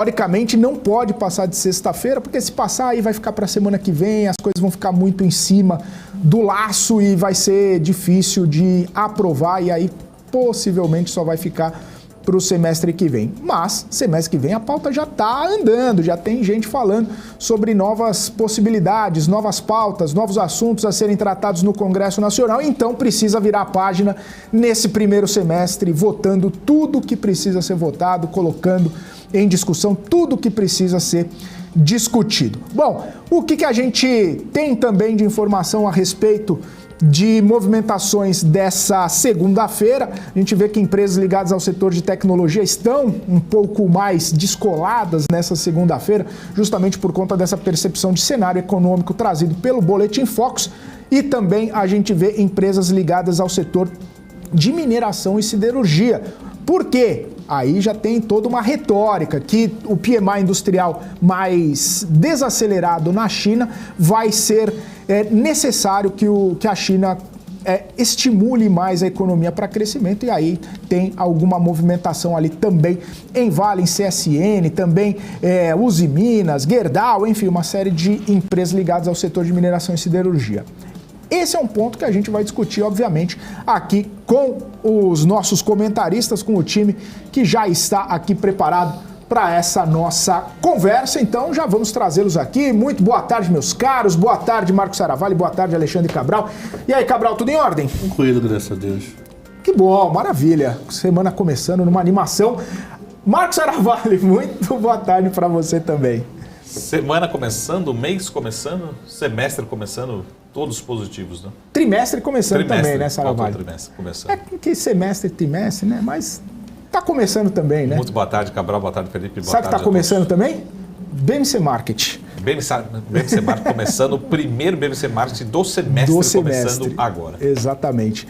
teoricamente não pode passar de sexta-feira, porque se passar aí vai ficar para a semana que vem, as coisas vão ficar muito em cima do laço e vai ser difícil de aprovar e aí possivelmente só vai ficar para o semestre que vem. Mas, semestre que vem a pauta já está andando, já tem gente falando sobre novas possibilidades, novas pautas, novos assuntos a serem tratados no Congresso Nacional, então precisa virar a página nesse primeiro semestre, votando tudo que precisa ser votado, colocando em discussão tudo que precisa ser discutido. Bom, o que a gente tem também de informação a respeito de movimentações dessa segunda-feira? A gente vê que empresas ligadas ao setor de tecnologia estão um pouco mais descoladas nessa segunda-feira, justamente por conta dessa percepção de cenário econômico trazido pelo Boletim Focus, e também a gente vê empresas ligadas ao setor de mineração e siderurgia. Por quê? Aí já tem toda uma retórica que o PMI industrial mais desacelerado na China vai ser necessário que a China estimule mais a economia para crescimento, e aí tem alguma movimentação ali também em Vale, em CSN, também Uzi Minas, Gerdau, enfim, uma série de empresas ligadas ao setor de mineração e siderurgia. Esse é um ponto que a gente vai discutir, obviamente, aqui com os nossos comentaristas, com o time que já está aqui preparado para essa nossa conversa. Então, já vamos trazê-los aqui. Muito boa tarde, meus caros. Boa tarde, Marcos Saravalli. Boa tarde, Alexandre Cabral. E aí, Cabral, tudo em ordem? Tranquilo, graças a Deus. Que bom, maravilha. Semana começando numa animação. Marcos Saravalli, muito boa tarde para você também. Semana começando, mês começando, semestre começando, todos positivos, né? Trimestre começando também, né, Saravalli? Trimestre começando. Que semestre, trimestre, né? Mas tá começando também, né? Muito boa tarde, Cabral. Boa tarde, Felipe. Boa Sabe que tarde tá começando também? BMC Market. BMC Market começando, o primeiro BMC Market do semestre começando agora. Exatamente.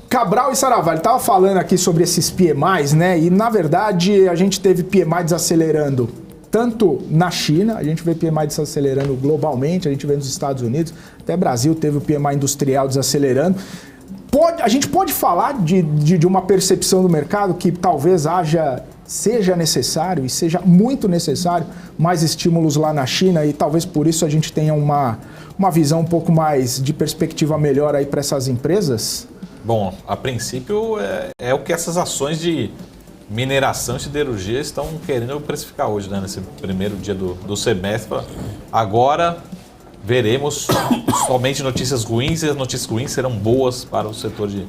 Cabral e Saravalli, tava falando aqui sobre esses PMIs, né? E na verdade a gente teve PMI desacelerando tanto na China, a gente vê PMI desacelerando globalmente, a gente vê nos Estados Unidos, até Brasil teve o PMI industrial desacelerando. A gente pode falar de uma percepção do mercado que talvez seja necessário e seja muito necessário mais estímulos lá na China, e talvez por isso a gente tenha uma visão um pouco mais de perspectiva melhor aí para essas empresas? Bom, a princípio é o que essas ações de mineração e siderurgia estão querendo precificar hoje, né? Nesse primeiro dia do semestre. Agora veremos somente notícias ruins, e as notícias ruins serão boas para o setor de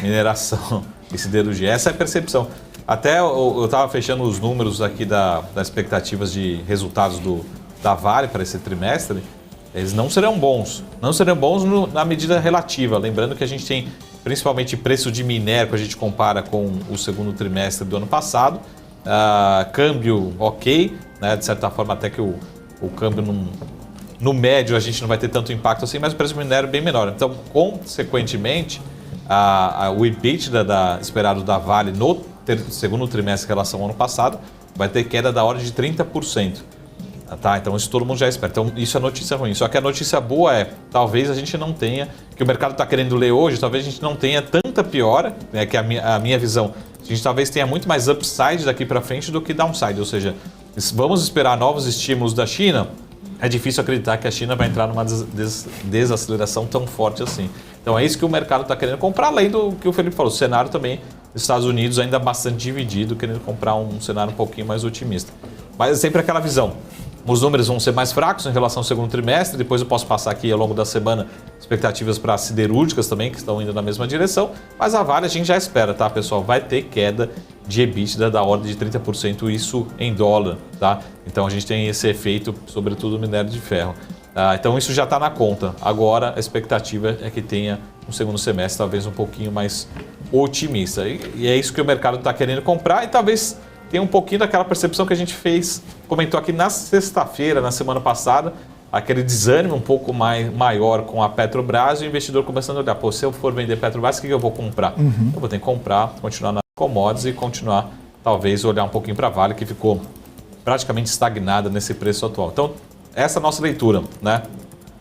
mineração e siderurgia. Essa é a percepção. Até eu estava fechando os números aqui das expectativas de resultados da Vale para esse trimestre. Eles não serão bons. Não serão bons na medida relativa. Lembrando que a gente tem principalmente preço de minério, que a gente compara com o segundo trimestre do ano passado. Câmbio ok, né? De certa forma até que o câmbio no médio a gente não vai ter tanto impacto assim, mas o preço do minério é bem menor. Então, consequentemente, o EBITDA esperado da Vale no segundo trimestre em relação ao ano passado vai ter queda da ordem de 30%. Tá? Então isso todo mundo já espera. Então isso é notícia ruim. Só que a notícia boa talvez a gente não tenha, que o mercado está querendo ler hoje, talvez a gente não tenha tanta piora, né, que a minha visão, a gente talvez tenha muito mais upside daqui para frente do que downside. Ou seja, vamos esperar novos estímulos da China. É difícil acreditar que a China vai entrar numa desaceleração tão forte assim. Então é isso que o mercado está querendo comprar, além do que o Felipe falou, o cenário também dos Estados Unidos ainda bastante dividido, querendo comprar um cenário um pouquinho mais otimista. Mas é sempre aquela visão. Os números vão ser mais fracos em relação ao segundo trimestre. Depois eu posso passar aqui ao longo da semana expectativas para siderúrgicas também, que estão indo na mesma direção. Mas a Vale a gente já espera, tá, pessoal? Vai ter queda de EBITDA da ordem de 30%, isso em dólar, tá? Então a gente tem esse efeito, sobretudo no minério de ferro. Então isso já está na conta. Agora a expectativa é que tenha um segundo semestre talvez um pouquinho mais otimista. E é isso que o mercado está querendo comprar, e talvez tem um pouquinho daquela percepção que a gente comentou aqui na sexta-feira, na semana passada, aquele desânimo um pouco maior com a Petrobras, e o investidor começando a olhar, se eu for vender Petrobras, o que eu vou comprar? Eu vou ter que comprar, continuar nas commodities e continuar, talvez, olhar um pouquinho para a Vale, que ficou praticamente estagnada nesse preço atual. Então, essa é a nossa leitura, né?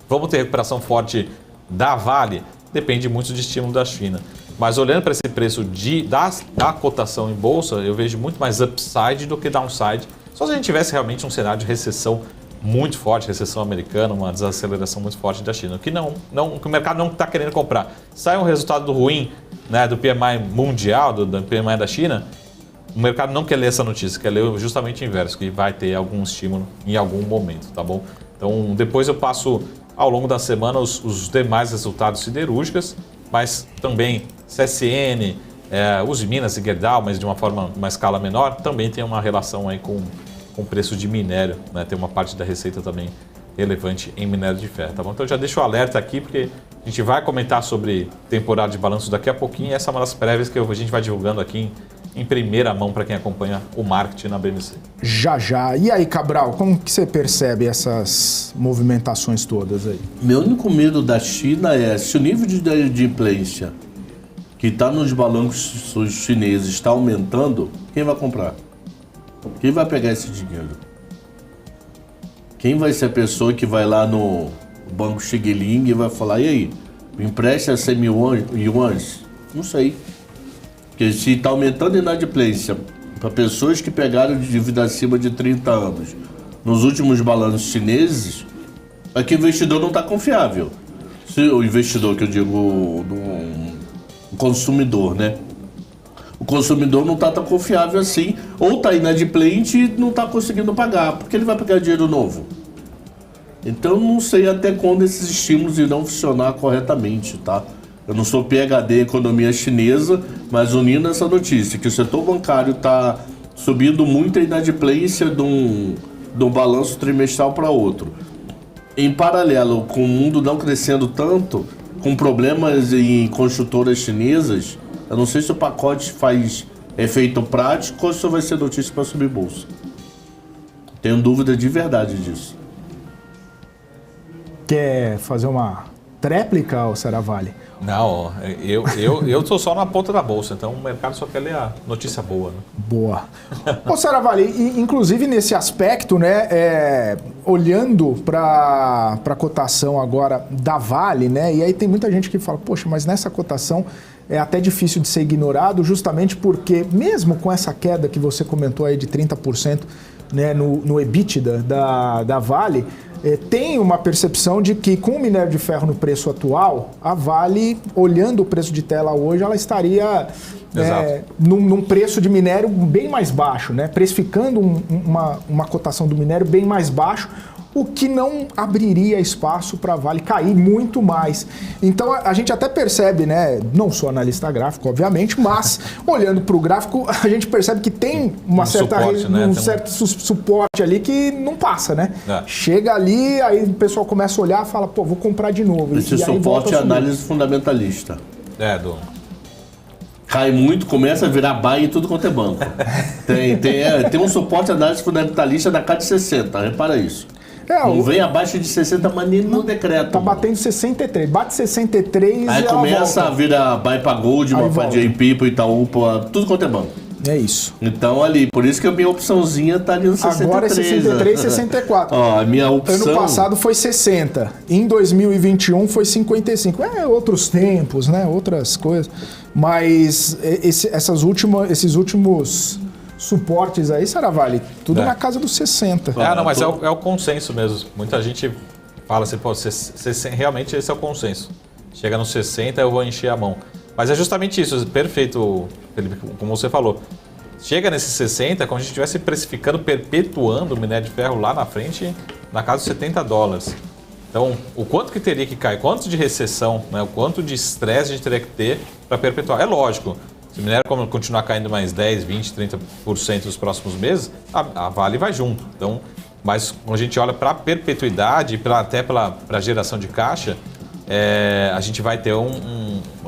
Vamos ter recuperação forte da Vale? Depende muito de estímulo da China. Mas olhando para esse preço da cotação em bolsa, eu vejo muito mais upside do que downside Só se a gente tivesse realmente um cenário de recessão muito forte, recessão americana, uma desaceleração muito forte da China, que o mercado não está querendo comprar. Sai um resultado ruim, né, do PMI mundial, do PMI da China, o mercado não quer ler essa notícia, quer ler justamente o inverso, que vai ter algum estímulo em algum momento, tá bom? Então, depois eu passo ao longo da semana os demais resultados siderúrgicas, mas também CSN, os Minas e Gerdau, mas de uma escala menor, também tem uma relação aí com o preço de minério, né? Tem uma parte da receita também relevante em minério de ferro, tá bom? Então já deixo o alerta aqui, porque a gente vai comentar sobre temporada de balanço daqui a pouquinho, e essa é uma das prévias que a gente vai divulgando aqui em primeira mão para quem acompanha o marketing na BMC. Já. E aí, Cabral, como que você percebe essas movimentações todas aí? Meu único medo da China é, se o nível de inadimplência que está nos balanços chineses está aumentando, quem vai comprar? Quem vai pegar esse dinheiro? Quem vai ser a pessoa que vai lá no Banco Xigeling e vai falar, e aí, me empresta 100 mil yuans? Não sei. Porque se está aumentando a inadimplência para pessoas que pegaram de dívida acima de 30 anos nos últimos balanços chineses, é que o investidor não está confiável. Se o investidor, que eu digo, o consumidor, né? O consumidor não está tão confiável assim, ou está inadimplente e não está conseguindo pagar, porque ele vai pegar dinheiro novo. Então não sei até quando esses estímulos irão funcionar corretamente, tá? Eu não sou PhD em economia chinesa, mas unindo essa notícia, que o setor bancário está subindo muito a inadimplência de um balanço trimestral para outro. Em paralelo, com o mundo não crescendo tanto, com problemas em construtoras chinesas, eu não sei se o pacote faz efeito prático ou se vai ser notícia para subir bolsa. Tenho dúvida de verdade disso. Quer fazer uma tréplica, ou Seravalli? Não, eu tô só na ponta da bolsa, então o mercado só quer ler a notícia boa, né? Boa. Ô, Seravalli, inclusive nesse aspecto, né, olhando para a cotação agora da Vale, né, e aí tem muita gente que fala, poxa, mas nessa cotação é até difícil de ser ignorado, justamente porque, mesmo com essa queda que você comentou aí de 30%, né, no EBITDA da Vale, tem uma percepção de que com o minério de ferro no preço atual, a Vale, olhando o preço de tela hoje, ela estaria num preço de minério bem mais baixo, né? Precificando uma cotação do minério bem mais baixo, o que não abriria espaço para a Vale cair muito mais. Então a gente até percebe, né? Não sou analista gráfico, obviamente, mas olhando para o gráfico, a gente percebe que tem uma certo suporte ali que não passa, né? Chega ali, aí o pessoal começa a olhar e fala, pô, vou comprar de novo. Esse suporte é análise fundamentalista. Cai muito, começa a virar buy em tudo quanto é banco. Tem um suporte análise fundamentalista da CAD 60, repara isso. Não vem abaixo de 60, mas nem no decreto. Tá batendo 63, bate 63 aí e começa a virar buy para Gold, para JP, para Itaú, para tudo quanto é banco. É isso. Então ali, por isso que a minha opçãozinha tá ali no 63. Agora é 63, 64. Ó, a minha opção... Ano passado foi 60, em 2021 foi 55. Outros tempos, né? Outras coisas. Mas esses últimos suportes aí, Seravalli, tudo na casa dos 60. Não, mas é o consenso mesmo. Muita gente fala assim, pô, realmente esse é o consenso. Chega nos 60, eu vou encher a mão. Mas é justamente isso, perfeito, Felipe, como você falou. Chega nesses 60, como a gente estivesse precificando, perpetuando o minério de ferro lá na frente, na casa dos $70. Então, o quanto que teria que cair, quanto de recessão, né, o quanto de estresse a gente teria que ter para perpetuar. É lógico, se o minério continuar caindo mais 10, 20, 30% nos próximos meses, a Vale vai junto. Então, mas quando a gente olha para a perpetuidade, até para a geração de caixa, a gente vai ter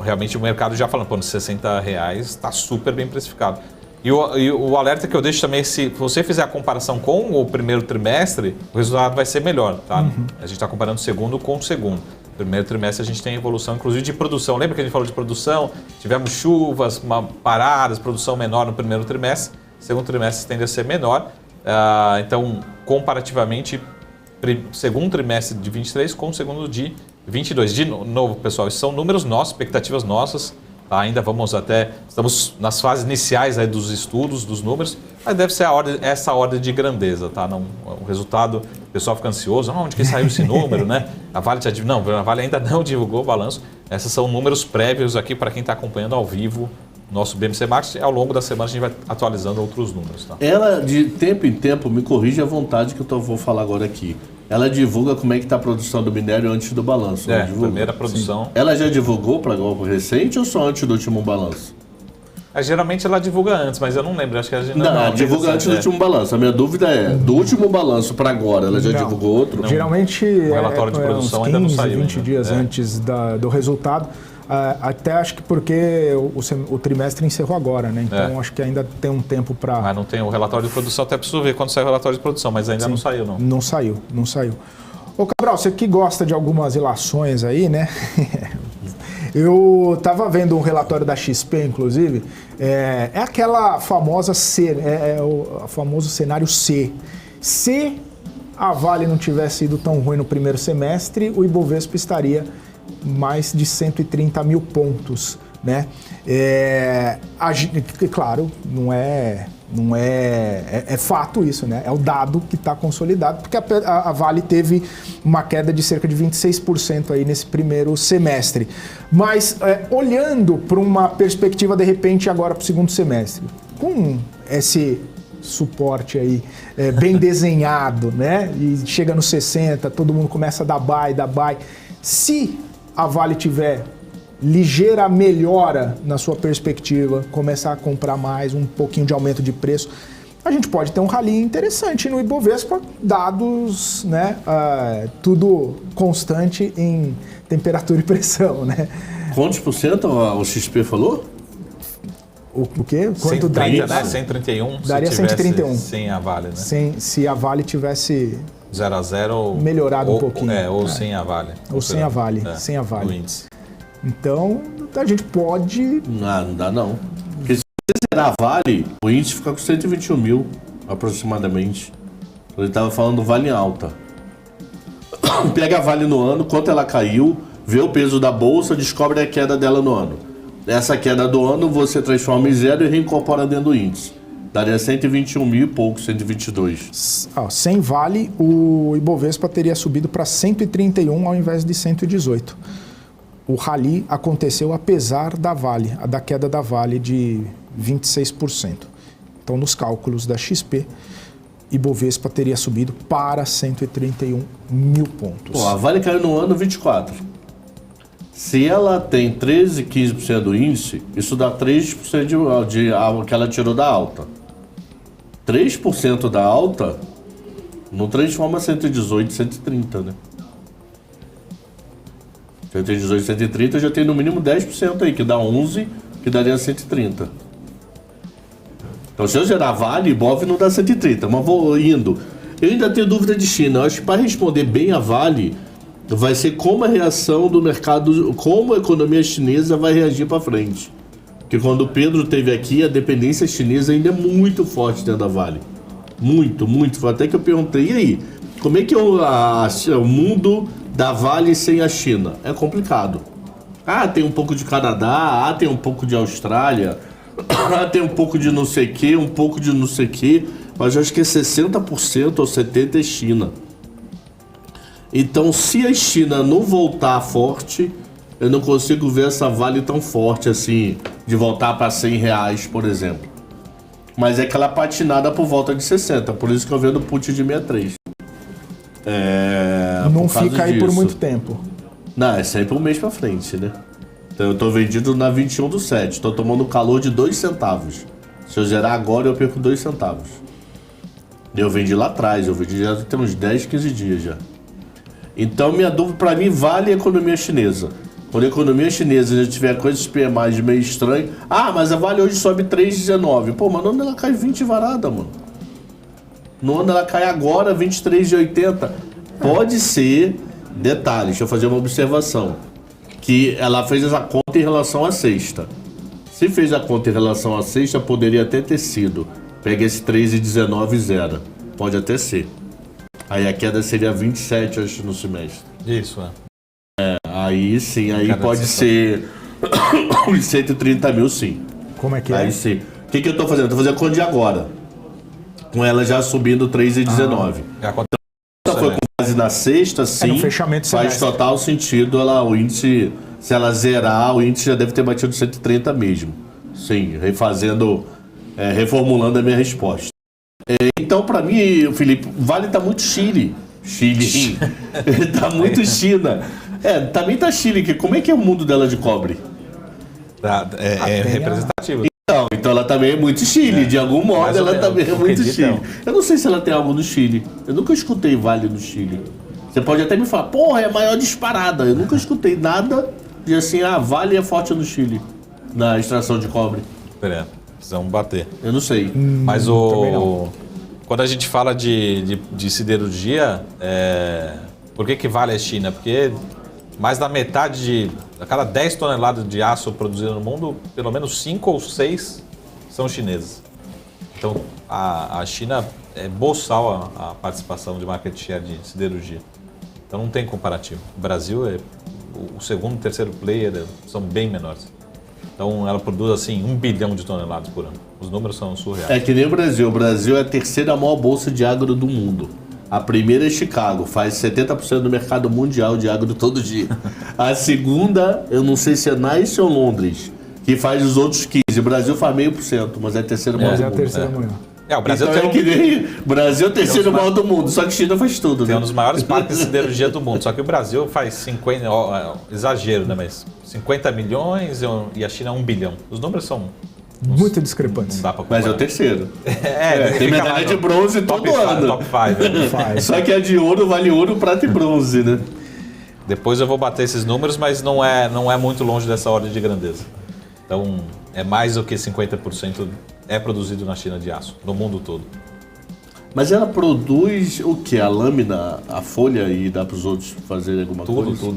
realmente o mercado já falando, pô, nos R$60 está super bem precificado. E o alerta que eu deixo também, se você fizer a comparação com o primeiro trimestre, o resultado vai ser melhor, tá? A gente está comparando o segundo com o segundo. No primeiro trimestre a gente tem evolução, inclusive de produção. Lembra que a gente falou de produção? Tivemos chuvas, paradas, produção menor no primeiro trimestre. Segundo trimestre tende a ser menor. Então, comparativamente, segundo trimestre de 23 com o segundo de 22. De novo, pessoal, esses são números nossos, expectativas nossas. Ainda estamos nas fases iniciais aí dos estudos, dos números, mas deve ser essa ordem de grandeza, tá? Não, o resultado, o pessoal fica ansioso, onde que saiu esse número, né? A Vale a Vale ainda não divulgou o balanço. Esses são números prévios aqui para quem está acompanhando ao vivo nosso BMC Market. Ao longo da semana a gente vai atualizando outros números, tá? Ela, de tempo em tempo, me corrige à vontade que eu vou falar agora aqui. Ela divulga como é que está a produção do minério antes do balanço. Primeira produção. Sim. Ela já divulgou para golpe recente ou só antes do último balanço? Geralmente ela divulga antes, mas eu não lembro. Acho que a gente não divulga antes do último balanço. A minha dúvida é, do último balanço para agora, ela já divulgou outro? Não. Geralmente o relatório de produção uns 15, ainda não saiu. 20 dias antes do resultado. Até acho que porque o trimestre encerrou agora, né? Então acho que ainda tem um tempo para... Mas não tem o relatório de produção, até preciso ver quando sai o relatório de produção, mas ainda não saiu, não. Não saiu. Ô Cabral, você que gosta de algumas relações aí, né? Eu estava vendo um relatório da XP, inclusive, é aquela famosa o famoso cenário C. Se a Vale não tivesse ido tão ruim no primeiro semestre, o Ibovespa estaria mais de 130 mil pontos, né? Claro, não é fato isso, né? É o dado que está consolidado, porque a Vale teve uma queda de cerca de 26% aí nesse primeiro semestre. Mas olhando para uma perspectiva, de repente, agora para o segundo semestre, com esse suporte aí bem desenhado, né? E chega nos 60, todo mundo começa a dar buy. Se a Vale tiver ligeira melhora na sua perspectiva, começar a comprar mais, um pouquinho de aumento de preço, a gente pode ter um rally interessante no Ibovespa, dados, né, tudo constante em temperatura e pressão, né? Quantos por cento o XP falou? O quê? Quanto 130, daria? né? 131. Daria 131. Sem a Vale, né? Se a Vale tivesse 0 a 0 melhorado um pouquinho. Ou sem a Vale. Ou sem a Vale. Sem a Vale. No índice. Então, a gente pode... Não dá não. Porque se você zerar a Vale, o índice fica com 121 mil, aproximadamente. Ele estava falando Vale em alta. Pega a Vale no ano, quanto ela caiu, vê o peso da bolsa, descobre a queda dela no ano. Essa queda do ano você transforma em zero e reincorpora dentro do índice. Daria 121 mil e pouco, 122. Sem Vale, o Ibovespa teria subido para 131 ao invés de 118. O rally aconteceu apesar da Vale, da queda da Vale de 26%. Então, nos cálculos da XP, Ibovespa teria subido para 131 mil pontos. A Vale caiu no ano 24. Se ela tem 13, 15% do índice, isso dá 3% de que ela tirou da alta. 3% da alta não transforma 118 em 130, né? 118 e 130 já tem no mínimo 10% aí, que dá 11, que daria 130. Então se eu gerar Vale, Ibov não dá 130, mas vou indo. Eu ainda tenho dúvida de China. Eu acho que para responder bem a Vale, vai ser como a reação do mercado, como a economia chinesa vai reagir para frente. Porque quando o Pedro esteve aqui, a dependência chinesa ainda é muito forte dentro da Vale. Muito, muito forte. Até que eu perguntei, e aí, como é que o mundo da Vale sem a China? É complicado. Tem um pouco de Canadá, tem um pouco de Austrália, tem um pouco de não sei o que, um pouco de não sei o que, mas eu acho que é 60% ou 70% é China. Então, se a China não voltar forte, eu não consigo ver essa Vale tão forte assim, de voltar para R$100, por exemplo. Mas é aquela patinada por volta de 60, por isso que eu vendo o put de 63. Não fica aí por muito tempo. Não, é sempre um mês para frente, né? Então eu tô vendido na 21/7, tô tomando calor de 2 centavos. Se eu zerar agora, eu perco 2 centavos. Eu vendi lá atrás, eu vendi já tem uns 10, 15 dias já. Então, minha dúvida para mim vale a economia chinesa. Quando a economia chinesa já tiver coisas PMI meio estranho, mas a Vale hoje sobe 3,19. Pô, mas no ano ela cai 20 varada, mano. No ano ela cai agora 23,80. Pode ser, detalhe, deixa eu fazer uma observação, que ela fez essa conta em relação à sexta. Se fez a conta em relação à sexta, poderia até ter sido. Pega esse 3,19 e zero. Pode até ser. Aí a queda seria 27, acho, no semestre. Isso, Aí sim, aí pode ser Os 130 mil, sim. Como é que Aí é? sim. O que eu tô fazendo? Tô fazendo a conta de agora. Com ela já subindo 3,19. Já aconteceu. Ela foi com base na sexta, sim. no fechamento do faz semestre. total sentido o índice, se ela zerar, o índice já deve ter batido 130 mesmo. Sim, reformulando a minha resposta. Então, para mim, Felipe, Vale tá muito Chile. Chile. Tá muito China. Também tá Chile, que como é que é o mundo dela de cobre? É representativo. Então ela também é muito Chile, de algum modo Mais ou ela menos, também é muito acredito, Chile. não. Eu não sei se ela tem algo no Chile. Eu nunca escutei Vale no Chile. Você pode até me falar, porra, é a maior disparada. Eu nunca escutei nada de assim, Vale é forte no Chile, na extração de cobre. Precisamos bater. Eu não sei. Mas também não. quando a gente fala de siderurgia, por que vale a China? Porque mais da metade a cada 10 toneladas de aço produzido no mundo, pelo menos 5 ou 6 são chineses. Então a China é boçal a participação de market share de siderurgia. Então não tem comparativo. O Brasil o segundo e terceiro player são bem menores. Então ela produz assim 1 bilhão de toneladas por ano. Os números são surreais. É que nem o Brasil. O Brasil é a terceira maior bolsa de agro do mundo. A primeira é Chicago, faz 70% do mercado mundial de agro todo dia. A segunda, eu não sei se é Nice ou Londres, que faz os outros 15%. O Brasil faz 0,5%, mas é a terceira maior Mas do é a mundo. terceira manhã. O Brasil Então tem é que nem Brasil é o terceiro maior do mundo, só que China faz tudo, tem né? um dos maiores parques de siderurgia do mundo. Só que o Brasil faz 50, exagero, né? Mas 50 milhões e a China 1 bilhão. Os números são... Muito Não discrepantes. dá pra comparar. Mas é o terceiro. Tem Tem medalha de bronze todo ano. Top 5. Só que a de ouro vale ouro, prata e bronze, né? Depois eu vou bater esses números, mas não é muito longe dessa ordem de grandeza. Então, é mais do que 50% é produzido na China de aço, no mundo todo. Mas ela produz o quê? A lâmina, a folha e dá para os outros fazerem alguma coisa?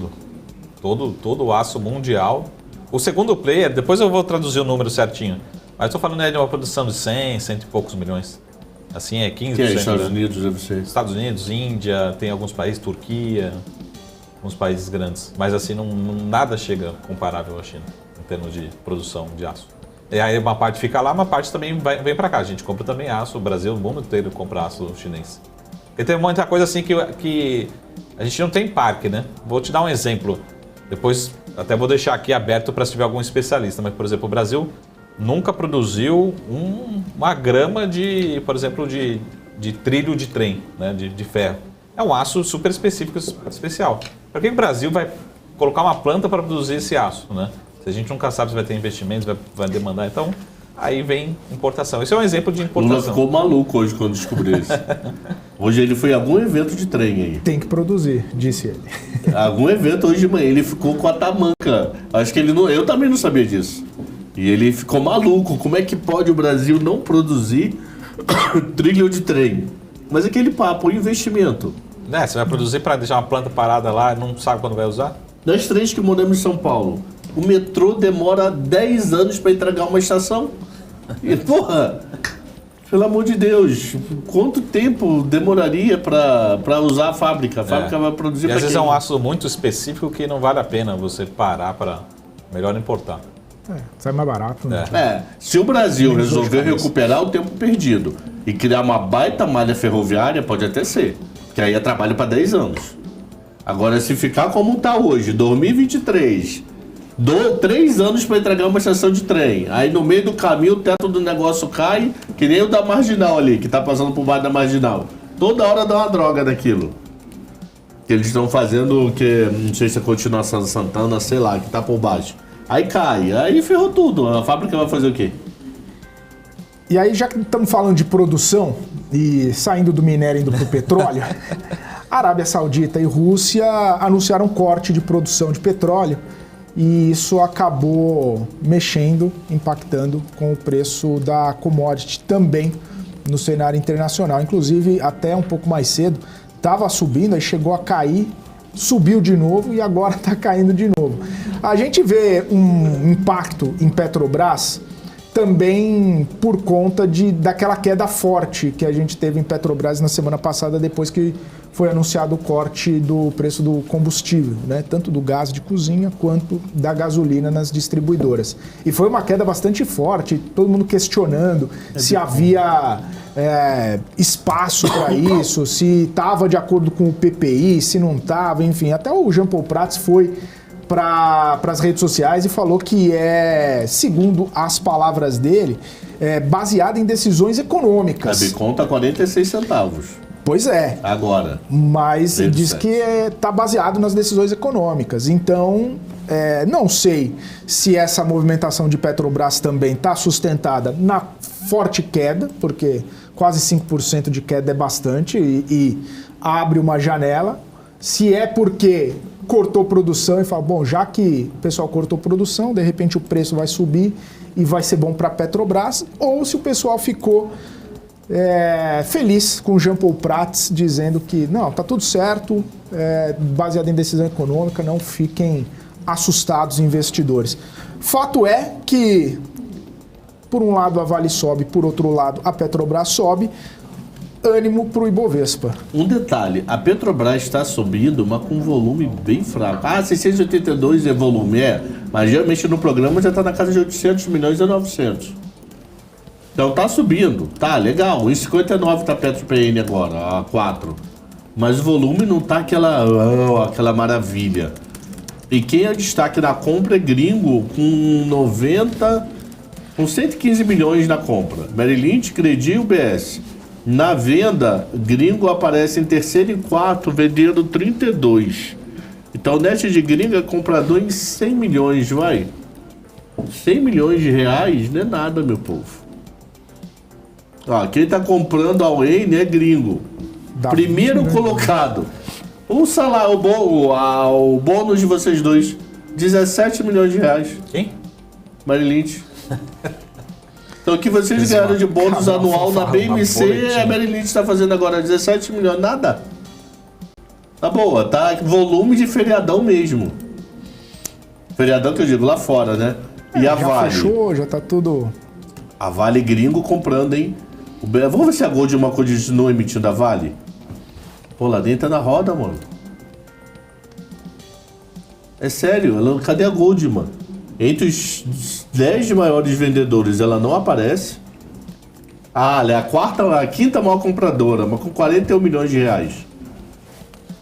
Todo o aço mundial. O segundo player, depois eu vou traduzir o número certinho, mas estou falando de uma produção de 100 e poucos milhões. Assim, é 15%. Que é Estados Unidos, deve ser. Estados Unidos, Índia, tem alguns países, Turquia, alguns países grandes. Mas assim, nada chega comparável à China, em termos de produção de aço. E aí uma parte fica lá, uma parte também vem para cá. A gente compra também aço, o Brasil, o mundo inteiro compra aço chinês. E tem muita coisa assim que a gente não tem parque, né? Vou te dar um exemplo. Depois até vou deixar aqui aberto para se tiver algum especialista. Mas, por exemplo, o Brasil nunca produziu uma grama de, por exemplo, de trilho de trem, né? de ferro. É um aço super específico, especial. Para que o Brasil vai colocar uma planta para produzir esse aço, né? Se a gente nunca sabe se vai ter investimentos, vai demandar, então aí vem importação. Esse é um exemplo de importação. Lula ficou maluco hoje quando descobriu isso. Hoje ele foi em algum evento de trem aí. Tem que produzir, disse ele. Algum evento hoje de manhã, ele ficou com a tamanca. Acho que ele não... Eu também não sabia disso. E ele ficou maluco. Como é que pode o Brasil não produzir trilho de trem? Mas aquele papo, o investimento. Você vai produzir para deixar uma planta parada lá e não sabe quando vai usar? Das trens que moramos em São Paulo, o metrô demora 10 anos para entregar uma estação. E, porra, pelo amor de Deus, quanto tempo demoraria para usar a fábrica? A fábrica vai produzir E para às vezes quem? é um aço muito específico que não vale a pena você parar para melhor importar. Sai mais barato, né? Se o Brasil Menos dor de resolver cabeça. recuperar o tempo perdido e criar uma baita malha ferroviária, pode até ser. Que aí é trabalho para 10 anos. Agora, se ficar como está hoje, 2023, 3 anos para entregar uma estação de trem, aí no meio do caminho o teto do negócio cai, que nem o da Marginal ali, que está passando por baixo da Marginal. Toda hora dá uma droga daquilo. Que eles estão fazendo, que não sei se é continuação de Santana, sei lá, que está por baixo. Aí cai, aí ferrou tudo. A fábrica vai fazer o quê? E aí, já que estamos falando de produção e saindo do minério e indo para o petróleo, Arábia Saudita e Rússia anunciaram corte de produção de petróleo e isso acabou mexendo, impactando com o preço da commodity também no cenário internacional. Inclusive, até um pouco mais cedo, estava subindo, aí chegou a cair, subiu de novo e agora está caindo de novo. A gente vê um impacto em Petrobras também por conta daquela queda forte que a gente teve em Petrobras na semana passada, depois que foi anunciado o corte do preço do combustível, né? Tanto do gás de cozinha quanto da gasolina nas distribuidoras. E foi uma queda bastante forte, todo mundo questionando se havia espaço para isso, se estava de acordo com o PPI, se não estava, enfim. Até o Jean Paul Prats foi para as redes sociais e falou que segundo as palavras dele, baseado em decisões econômicas. A Bicom está 46 centavos. Pois é. Agora. Mas diz que está baseado nas decisões econômicas. Então, não sei se essa movimentação de Petrobras também está sustentada na forte queda, porque quase 5% de queda é bastante e abre uma janela. Se é porque cortou produção e fala, bom, já que o pessoal cortou produção, de repente o preço vai subir e vai ser bom para a Petrobras, ou se o pessoal ficou feliz com o Jean Paul Prats dizendo que não, tá tudo certo, baseado em decisão econômica, não fiquem assustados investidores. Fato é que, por um lado a Vale sobe, por outro lado a Petrobras sobe, ânimo para o Ibovespa. Um detalhe, a Petrobras está subindo, mas com um volume bem fraco. 682 é volume, mas geralmente no programa já está na casa de 800 milhões a 900. Então tá subindo, tá legal, 1,59 tá Petro PN agora, a 4. Mas o volume não tá aquela maravilha. E quem é o destaque na compra é gringo, com 115 milhões na compra. Merrill Lynch, Credi e UBS. Na venda, gringo aparece em terceiro e quarto, vendendo 32. Então o net de gringo é comprador em 100 milhões, vai. 100 milhões de reais não é nada, meu povo. Quem tá comprando a Wayne é gringo. Primeiro colocado. O salário, o bônus de vocês dois, 17 milhões de reais. Quem? Merrill Lynch. Então o que vocês ganharam de bônus anual na BMC, a Merrill Lynch está fazendo agora 17 milhões, nada. Tá boa, tá volume de feriadão mesmo. Feriadão que eu digo lá fora, né? E a já Vale. Fechou, já tá tudo. A Vale gringo comprando, hein? Vamos ver se a Goldman continua emitindo a Vale. Pô, lá dentro tá na roda, mano. É sério, cadê a Goldman? Entre os 10 maiores vendedores, ela não aparece. Ela é a quinta maior compradora, mas com 41 milhões de reais.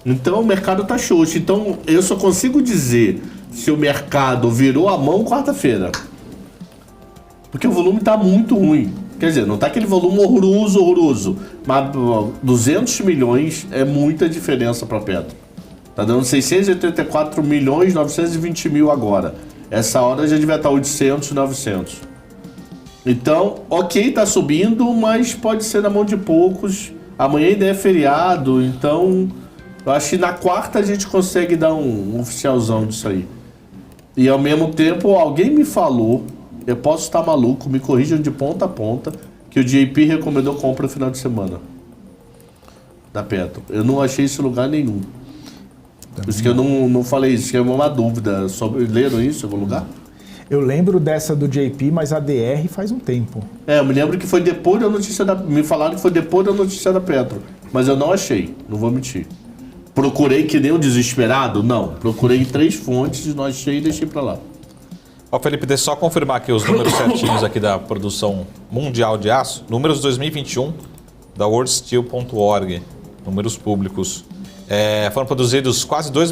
Então o mercado tá xoxo. Então eu só consigo dizer se o mercado virou a mão quarta-feira. Porque o volume tá muito ruim. Quer dizer, não tá aquele volume horroroso. Mas 200 milhões é muita diferença para Petro. Tá dando 684 milhões, 920 mil agora. Essa hora já devia estar 800, 900. Então, ok, tá subindo, mas pode ser na mão de poucos. Amanhã ainda é feriado, então eu acho que na quarta a gente consegue dar um oficialzão disso aí. E ao mesmo tempo, alguém me falou, eu posso estar maluco, me corrijam de ponta a ponta, que o JP recomendou compra no final de semana da Petro. Eu não achei isso em lugar nenhum. Por isso que eu não falei isso, que é uma dúvida. Leram isso em algum lugar? Eu lembro dessa do JP, mas a DR faz um tempo. Eu me lembro que foi depois da notícia me falaram que foi depois da notícia da Petro. Mas eu não achei, não vou mentir. Procurei que nem um desesperado? Não. Procurei em 3 fontes, não achei e deixei pra lá. Felipe, deixa eu só confirmar aqui os números certinhos aqui da produção mundial de aço. Números 2021 da worldsteel.org, números públicos. Foram produzidos quase 2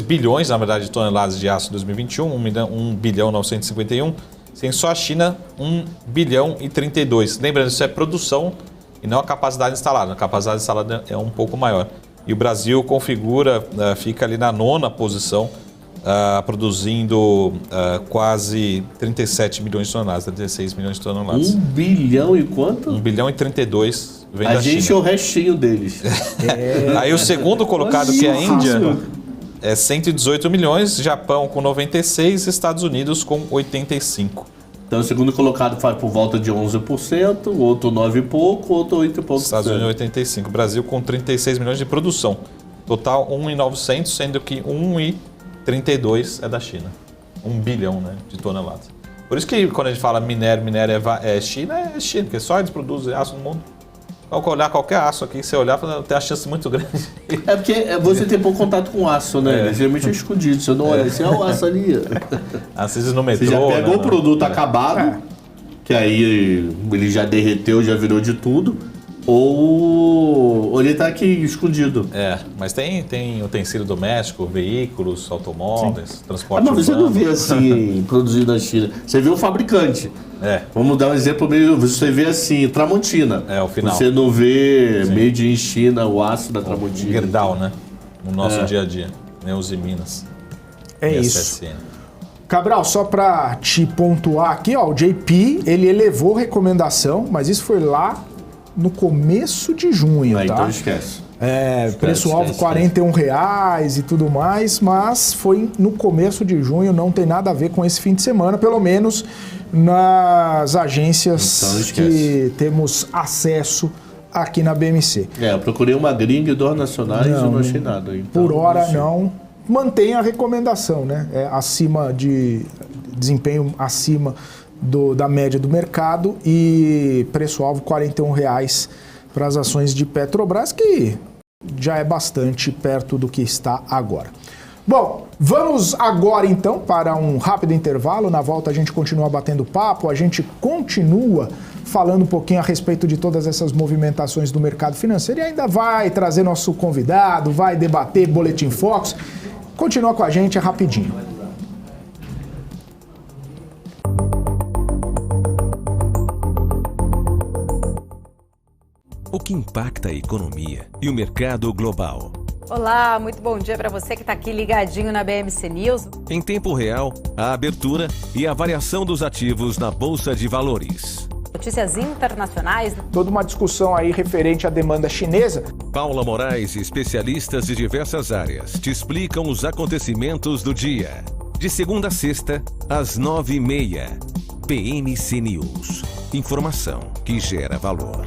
bilhões, na verdade, de toneladas de aço em 2021, 1 bilhão 951. Sem só a China, 1 bilhão e 32. Lembrando, isso é produção e não a capacidade instalada. A capacidade instalada é um pouco maior. E o Brasil fica ali na 9ª posição, produzindo quase 37 milhões de toneladas, 36 milhões de toneladas. 1 bilhão e quanto? 1 bilhão e 32 vem da China. A gente é o restinho deles. Aí o segundo colocado, que é a Índia, é 118 milhões, Japão com 96, Estados Unidos com 85. Então o segundo colocado faz por volta de 11%, o outro 9 e pouco, o outro 8 e pouco. Estados Unidos 85, Brasil com 36 milhões de produção. Total 1.900, sendo que 1.032 é da China. 1 bilhão, né, de toneladas. Por isso que quando a gente fala minério é China, porque só eles produzem aço no mundo. Ao olhar qualquer aço aqui, você olhar, tem uma chance muito grande. É porque você tem pouco contato com o aço, né? Geralmente é escondido. Você não olha assim, o aço ali. Às vezes no metrô. Você já pegou né? o produto acabado, que aí ele já derreteu, já virou de tudo, ou ele tá aqui escondido. Mas tem utensílio doméstico, veículos, automóveis, transporte Mas você não urbano. vê assim, produzido na China. Você vê o fabricante. Vamos dar um exemplo meio. Você vê assim, Tramontina. O final. Você não vê made in China, o aço da Tramontina. Gerdau, né? No nosso dia a dia. Neuza e Minas. É e isso. SSN. Cabral, só para te pontuar aqui, ó, o JP, ele elevou recomendação, mas isso foi lá no começo de junho, tá? Então esquece. Preço-alvo R$41 e tudo mais, mas foi no começo de junho, não tem nada a ver com esse fim de semana, pelo menos nas agências que temos acesso aqui na BMC. Eu procurei uma gringa e 2 nacionais e não achei nada. Então, por hora não. Mantém a recomendação, né? Acima de desempenho acima da média do mercado e preço-alvo R$41 para as ações de Petrobras, que já é bastante perto do que está agora. Bom, vamos agora então para um rápido intervalo. Na volta a gente continua batendo papo, a gente continua falando um pouquinho a respeito de todas essas movimentações do mercado financeiro e ainda vai trazer nosso convidado, vai debater Boletim Focus. Continua com a gente, é rapidinho. O que impacta a economia e o mercado global. Olá, muito bom dia para você que está aqui ligadinho na BMC News. Em tempo real, a abertura e a variação dos ativos na Bolsa de Valores. Notícias internacionais. Toda uma discussão aí referente à demanda chinesa. Paula Moraes e especialistas de diversas áreas te explicam os acontecimentos do dia. De segunda a sexta, às 9h30. BMC News. Informação que gera valor.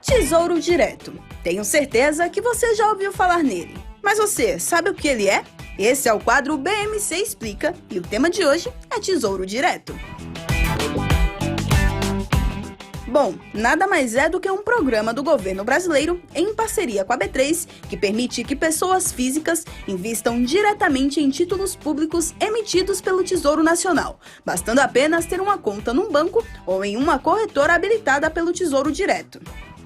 Tesouro Direto. Tenho certeza que você já ouviu falar nele. Mas você sabe o que ele é? Esse é o quadro BMC Explica e o tema de hoje é Tesouro Direto. Bom, nada mais é do que um programa do governo brasileiro em parceria com a B3 que permite que pessoas físicas invistam diretamente em títulos públicos emitidos pelo Tesouro Nacional, bastando apenas ter uma conta num banco ou em uma corretora habilitada pelo Tesouro Direto.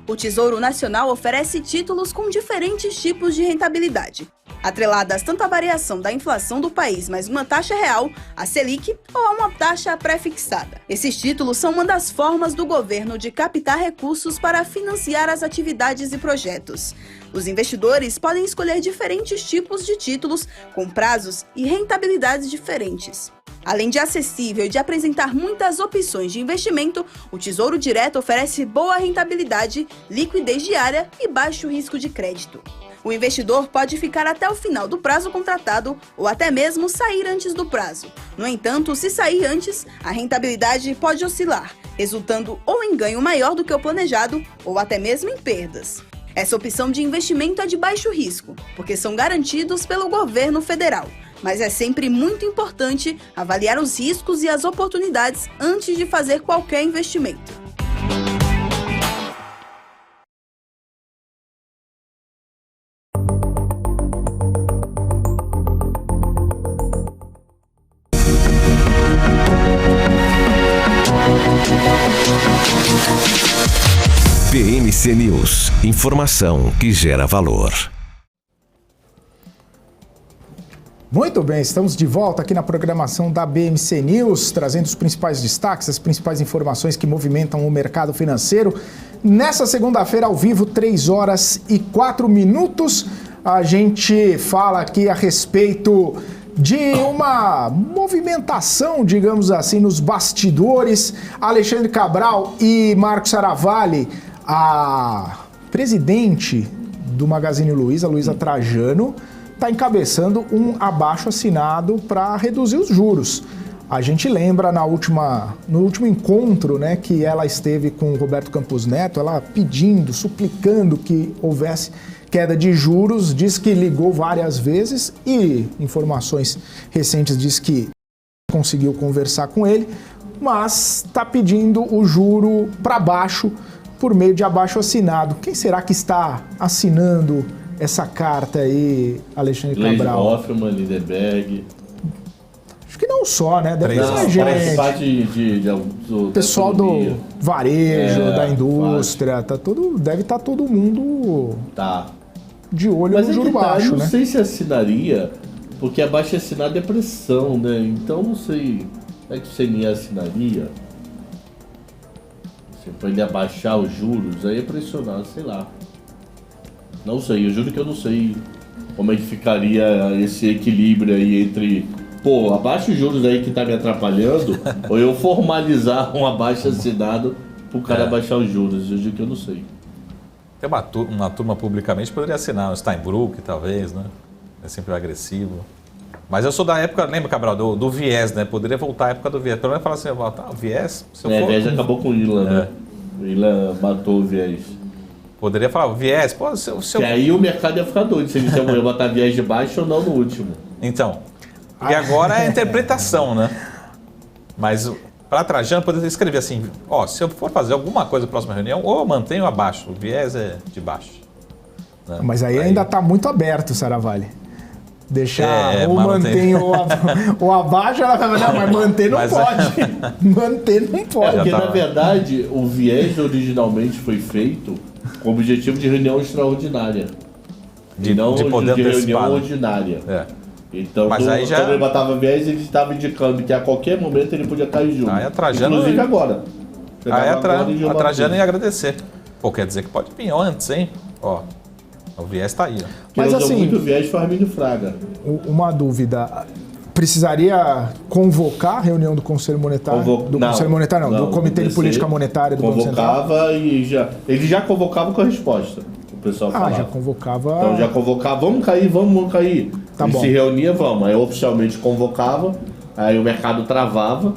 O Tesouro Nacional oferece títulos com diferentes tipos de rentabilidade, atreladas tanto à variação da inflação do país mais uma taxa real, a Selic, ou a uma taxa pré-fixada. Esses títulos são uma das formas do governo de captar recursos para financiar as atividades e projetos. Os investidores podem escolher diferentes tipos de títulos com prazos e rentabilidades diferentes. Além de acessível e de apresentar muitas opções de investimento, o Tesouro Direto oferece boa rentabilidade, liquidez diária e baixo risco de crédito. O investidor pode ficar até o final do prazo contratado ou até mesmo sair antes do prazo. No entanto, se sair antes, a rentabilidade pode oscilar, resultando ou em ganho maior do que o planejado ou até mesmo em perdas. Essa opção de investimento é de baixo risco, porque são garantidos pelo governo federal. Mas é sempre muito importante avaliar os riscos e as oportunidades antes de fazer qualquer investimento. BMC News. Informação que gera valor. Muito bem, estamos de volta aqui na programação da BMC News, trazendo os principais destaques, as principais informações que movimentam o mercado financeiro. Nessa segunda-feira, ao vivo, 3h04, a gente fala aqui a respeito de uma movimentação, digamos assim, nos bastidores. Alexandre Cabral e Marcos Saravalli, a presidente do Magazine Luiza, Luiza Trajano, está encabeçando um abaixo-assinado para reduzir os juros. A gente lembra no último encontro, né, que ela esteve com o Roberto Campos Neto, ela pedindo, suplicando que houvesse queda de juros, diz que ligou várias vezes e informações recentes diz que conseguiu conversar com ele, mas está pedindo o juro para baixo por meio de abaixo-assinado. Quem será que está assinando essa carta aí, Alexandre Cabral? Hoffmann, Lindenberg. Acho que não só, né? Deve ter Não, gente. parte do Pessoal do varejo, da indústria, faz. Deve estar todo mundo de olho Mas no juro baixo, eu não né? sei se assinaria, porque abaixo assinado é pressão, né? Então não sei. É que o CNI assinaria? Para ele abaixar os juros, aí é pressionar, sei lá. Não sei, eu juro que eu não sei como é que ficaria esse equilíbrio aí entre, pô, abaixa os juros aí que tá me atrapalhando, ou eu formalizar um abaixo assinado pro cara abaixar os juros, eu juro que eu não sei. Tem uma turma publicamente poderia assinar, o Steinbrück, talvez, né? É sempre agressivo. Mas eu sou da época, lembra, Cabral, do viés, né? Poderia voltar à época do viés. Pelo menos falar assim, o viés... O viés acabou com o Ilan, né? O Ilan matou o viés. Poderia falar, o viés, pô, E aí o mercado ia ficar doido, se ele ia botar viés de baixo ou não no último. Então, e agora é a interpretação, né? Mas para Trajano poderia escrever assim, ó, se eu for fazer alguma coisa na próxima reunião, ou eu mantenho abaixo, o viés é de baixo. Né? Mas aí ainda está muito aberto, Saravalli. Deixar ou mantém ou abaixo, ela vai falar, não, mas manter não pode. Manter não pode. Porque, na verdade, o viés originalmente foi feito com o objetivo de reunião extraordinária. De poder de reunião antecipado. ordinária. Então, mas aí já... quando ele botava viés, ele estava indicando que a qualquer momento ele podia cair junto. Aí a Trajano... Inclusive agora. Aí a Trajano ia agradecer. Pô, quer dizer que pode vir antes, hein? Ó, o viés tá aí, ó. Mas assim, muito viés foi Armínio Fraga. Uma dúvida. Precisaria convocar a reunião do Conselho Monetário? Conselho Monetário não, do Comitê de Política Monetária do Banco Central? Convocava e ele já convocava com a resposta. O pessoal falava. Já convocava. Então já convocava, vamos cair. Tá bom. Se reunia, vamos. Aí oficialmente convocava, aí o mercado travava,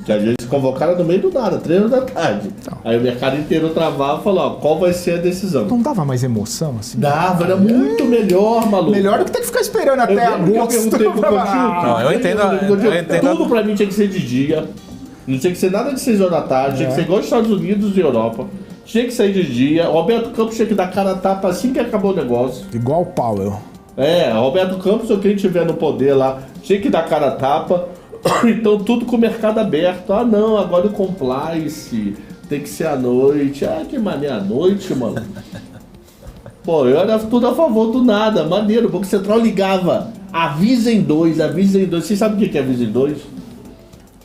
que às vezes convocaram no meio do nada, 3 horas da tarde. Então. Aí o mercado inteiro travava e falou, ó, qual vai ser a decisão? Não dava mais emoção, assim? Dava, era muito melhor, maluco. Melhor do que ter que ficar esperando até agosto. Eu entendo. Tudo pra mim tinha que ser de dia. Não tinha que ser nada de 6 horas da tarde, tinha que ser igual os Estados Unidos e Europa. Tinha que sair de dia. O Roberto Campos tinha que dar cara a tapa assim que acabou o negócio. Igual o Powell. Roberto Campos ou quem tiver no poder lá, tinha que dar cara a tapa. Então tudo com o mercado aberto. Ah não, agora o compliance tem que ser à noite. Ah, que maneira à noite, mano. Pô, eu era tudo a favor do nada. Maneiro, o Banco Central ligava. Avisa em 2. Vocês sabem o que é avisa em 2?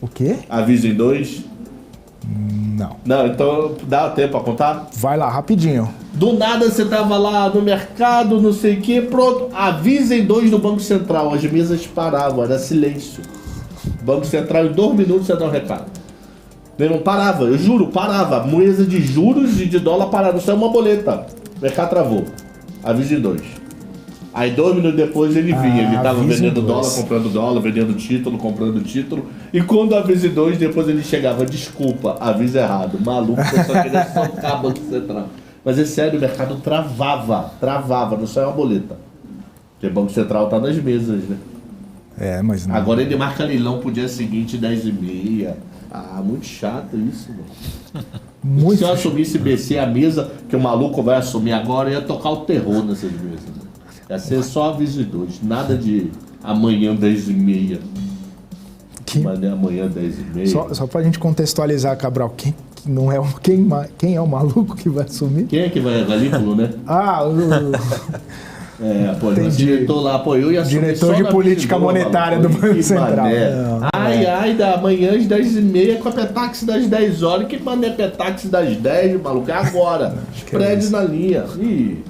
O quê? Avisa em 2? Não. Não, então dá tempo pra contar? Vai lá, rapidinho. Do nada você tava lá no mercado, não sei o que, pronto. Avisa em 2 do Banco Central. As mesas paravam, era silêncio. Banco Central, em 2 minutos você dá um recado. Não parava, eu juro, parava. Moeda de juros e de dólar parava. Isso é uma boleta. O mercado travou. Avisa em 2. Aí 2 minutos depois ele vinha. Ele tava vendendo dólar, comprando dólar, vendendo título, comprando título. E quando avisa em 2, depois ele chegava. Desculpa, avisa errado. Maluco, eu só queria socar Banco Central. Mas é sério, o mercado travava. Não só é uma boleta. Porque o Banco Central tá nas mesas, né? Mas não. Agora ele marca leilão pro dia seguinte, 10h30. Ah, muito chato isso, mano. Muito Se eu assumisse BC, a mesa que o maluco vai assumir agora, ia tocar o terror nessas mesas. Né? Ia ser só aviso de 2, nada de amanhã 10h30. Amanhã 10h30. Só pra gente contextualizar, Cabral, quem é o maluco que vai assumir? Quem é que vai? Galípolo, né? O diretor lá apoiou e assumiu. Diretor de política monetária do Banco Central. Ai, da amanhã às 10h30 com a Petax das 10 horas. Que mané Petax das 10, maluco? É agora. Spread na linha. Ih,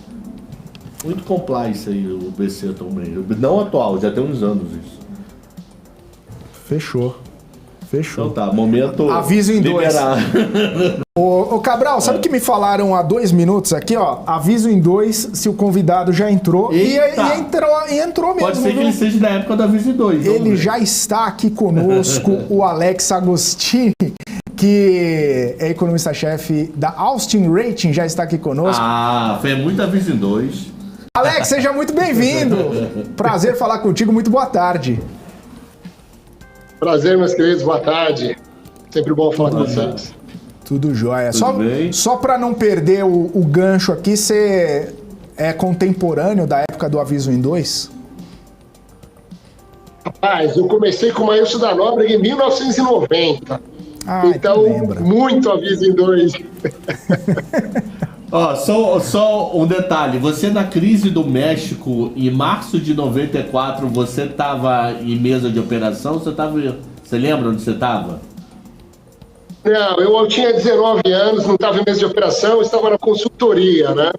muito compliance aí o BC também. Não atual, já tem uns anos isso. Fechou. Então tá, momento. Aviso em dois. Ô Cabral, sabe que me falaram há 2 minutos aqui, ó? Aviso em 2 se o convidado já entrou. E entrou mesmo. Pode ser que ele seja da época do aviso em 2. Ele já está aqui conosco, o Alex Agostini, que é economista-chefe da Austin Rating, já está aqui conosco. Foi muito aviso em 2. Alex, seja muito bem-vindo. Prazer falar contigo, muito boa tarde. Prazer, meus queridos, boa tarde. Sempre bom falar com vocês. Tudo jóia. Bem? Só para não perder o gancho aqui, você é contemporâneo da época do aviso em 2? Rapaz, eu comecei com o Maílson da Nóbrega em 1990. Então, muito aviso em 2. Só um detalhe. Você na crise do México, em março de 94, você estava em mesa de operação? Você lembra onde você estava? Não, eu tinha 19 anos, não estava em mesa de operação, estava na consultoria, né?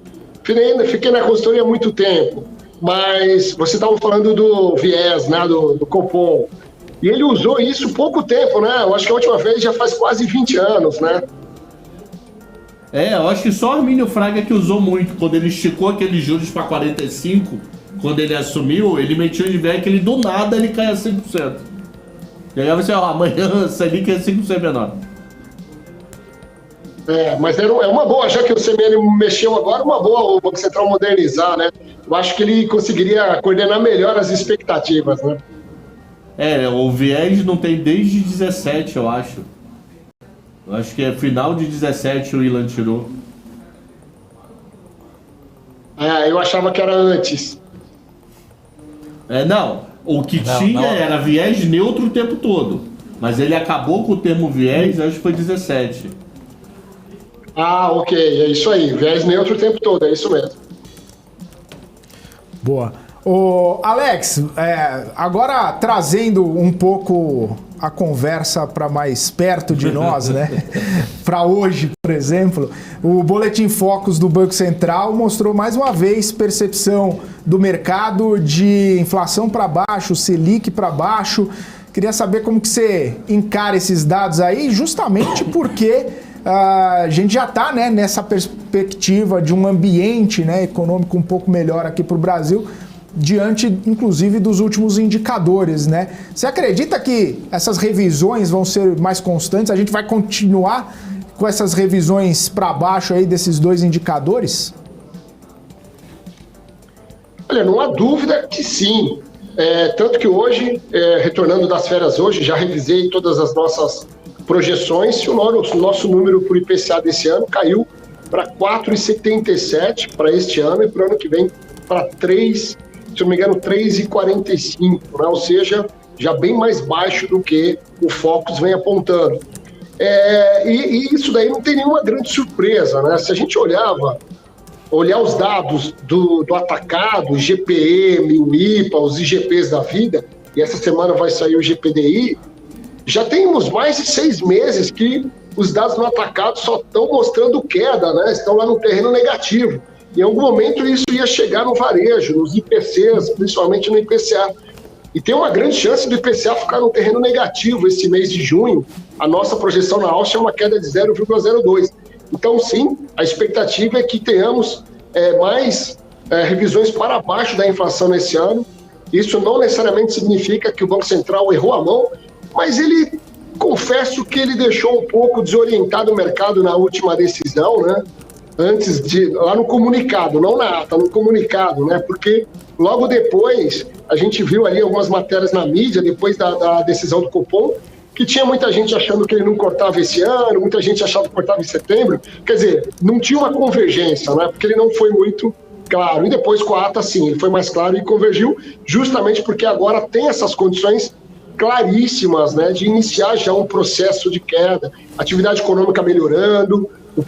Fiquei na consultoria há muito tempo, mas você estava falando do viés, né, do Copom. E ele usou isso pouco tempo, né? Eu acho que a última vez já faz quase 20 anos, né? Eu acho que só o Armínio Fraga que usou muito. Quando ele esticou aqueles juros para 45, quando ele assumiu, ele metia de velho que ele do nada ele caia 5%. E aí você, amanhã a Selic é 5% menor. Mas é uma boa, já que o CMN mexeu agora, uma boa o Banco Central modernizar, né? Eu acho que ele conseguiria coordenar melhor as expectativas, né? O viés não tem desde 17, eu acho. Eu acho que é final de 17 o Ilan tirou. Eu achava que era antes. Não. O que tinha era viés neutro o tempo todo. Mas ele acabou com o termo viés, acho que foi 17. Ok. É isso aí. Viés neutro o tempo todo, é isso mesmo. Boa. Ô, Alex, agora trazendo um pouco a conversa para mais perto de nós, né? Para hoje, por exemplo, o Boletim Focus do Banco Central mostrou mais uma vez percepção do mercado de inflação para baixo, Selic para baixo. Queria saber como que você encara esses dados aí, justamente porque a gente já está, né, nessa perspectiva de um ambiente, né, econômico um pouco melhor aqui para o Brasil, diante, inclusive, dos últimos indicadores, né? Você acredita que essas revisões vão ser mais constantes? A gente vai continuar com essas revisões para baixo aí desses 2 indicadores? Olha, não há dúvida que sim. Tanto que hoje, retornando das férias hoje, já revisei todas as nossas projeções e o nosso número por IPCA desse ano caiu para 4,77 para este ano e para o ano que vem para 3, se não me engano, 3,45, né? Ou seja, já bem mais baixo do que o Focus vem apontando. E isso daí não tem nenhuma grande surpresa, né? Se a gente olhar os dados do atacado, GPM, o IPA, os IGPs da vida, e essa semana vai sair o GPDI, já temos mais de 6 meses que os dados no atacado só estão mostrando queda, né? Estão lá no terreno negativo. Em algum momento isso ia chegar no varejo, nos IPCs, principalmente no IPCA. E tem uma grande chance do IPCA ficar no terreno negativo esse mês de junho. A nossa projeção na Áustria é uma queda de 0,02. Então, sim, a expectativa é que tenhamos mais revisões para baixo da inflação nesse ano. Isso não necessariamente significa que o Banco Central errou a mão, mas confesso que ele deixou um pouco desorientado o mercado na última decisão, né? Lá no comunicado, não na ata, no comunicado, né? Porque logo depois, a gente viu ali algumas matérias na mídia, depois da decisão do Copom, que tinha muita gente achando que ele não cortava esse ano, muita gente achava que cortava em setembro. Quer dizer, não tinha uma convergência, né? Porque ele não foi muito claro. E depois com a ata, sim, ele foi mais claro e convergiu, justamente porque agora tem essas condições claríssimas, né, de iniciar já um processo de queda, atividade econômica melhorando, a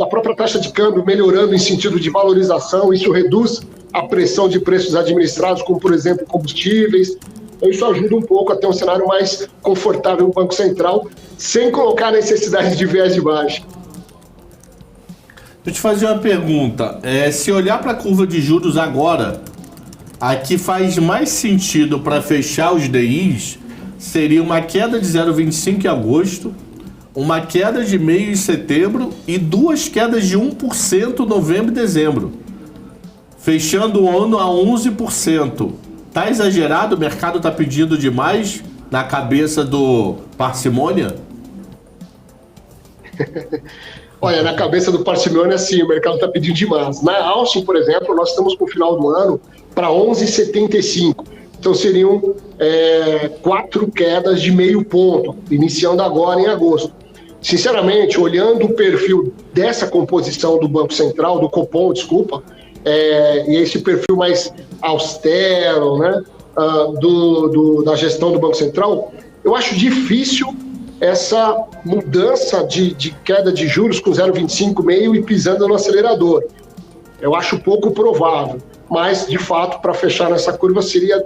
própria taxa de câmbio melhorando em sentido de valorização, isso reduz a pressão de preços administrados, como por exemplo combustíveis. Então isso ajuda um pouco a ter um cenário mais confortável no Banco Central, sem colocar a necessidade de viés de baixa. Deixa eu te fazer uma pergunta. Se olhar para a curva de juros agora, A que faz mais sentido para fechar os DIs seria uma queda de 0,25 em agosto, uma queda de 0,5 em setembro e 2 quedas de 1% em novembro e dezembro, fechando o ano a 11%. Tá exagerado? O mercado tá pedindo demais na cabeça do parcimônia? Olha, na cabeça do parcimônia, sim, o mercado está pedindo demais. Na Austin, por exemplo, nós estamos com o final do ano para 11,75. Então seriam 4 quedas de 0,5 ponto, iniciando agora em agosto. Sinceramente, olhando o perfil dessa composição do Banco Central, do Copom, desculpa, e esse perfil mais austero, né, da gestão do Banco Central, eu acho difícil essa mudança de queda de juros com 0,25 meio e pisando no acelerador. Eu acho pouco provável, mas de fato para fechar nessa curva seria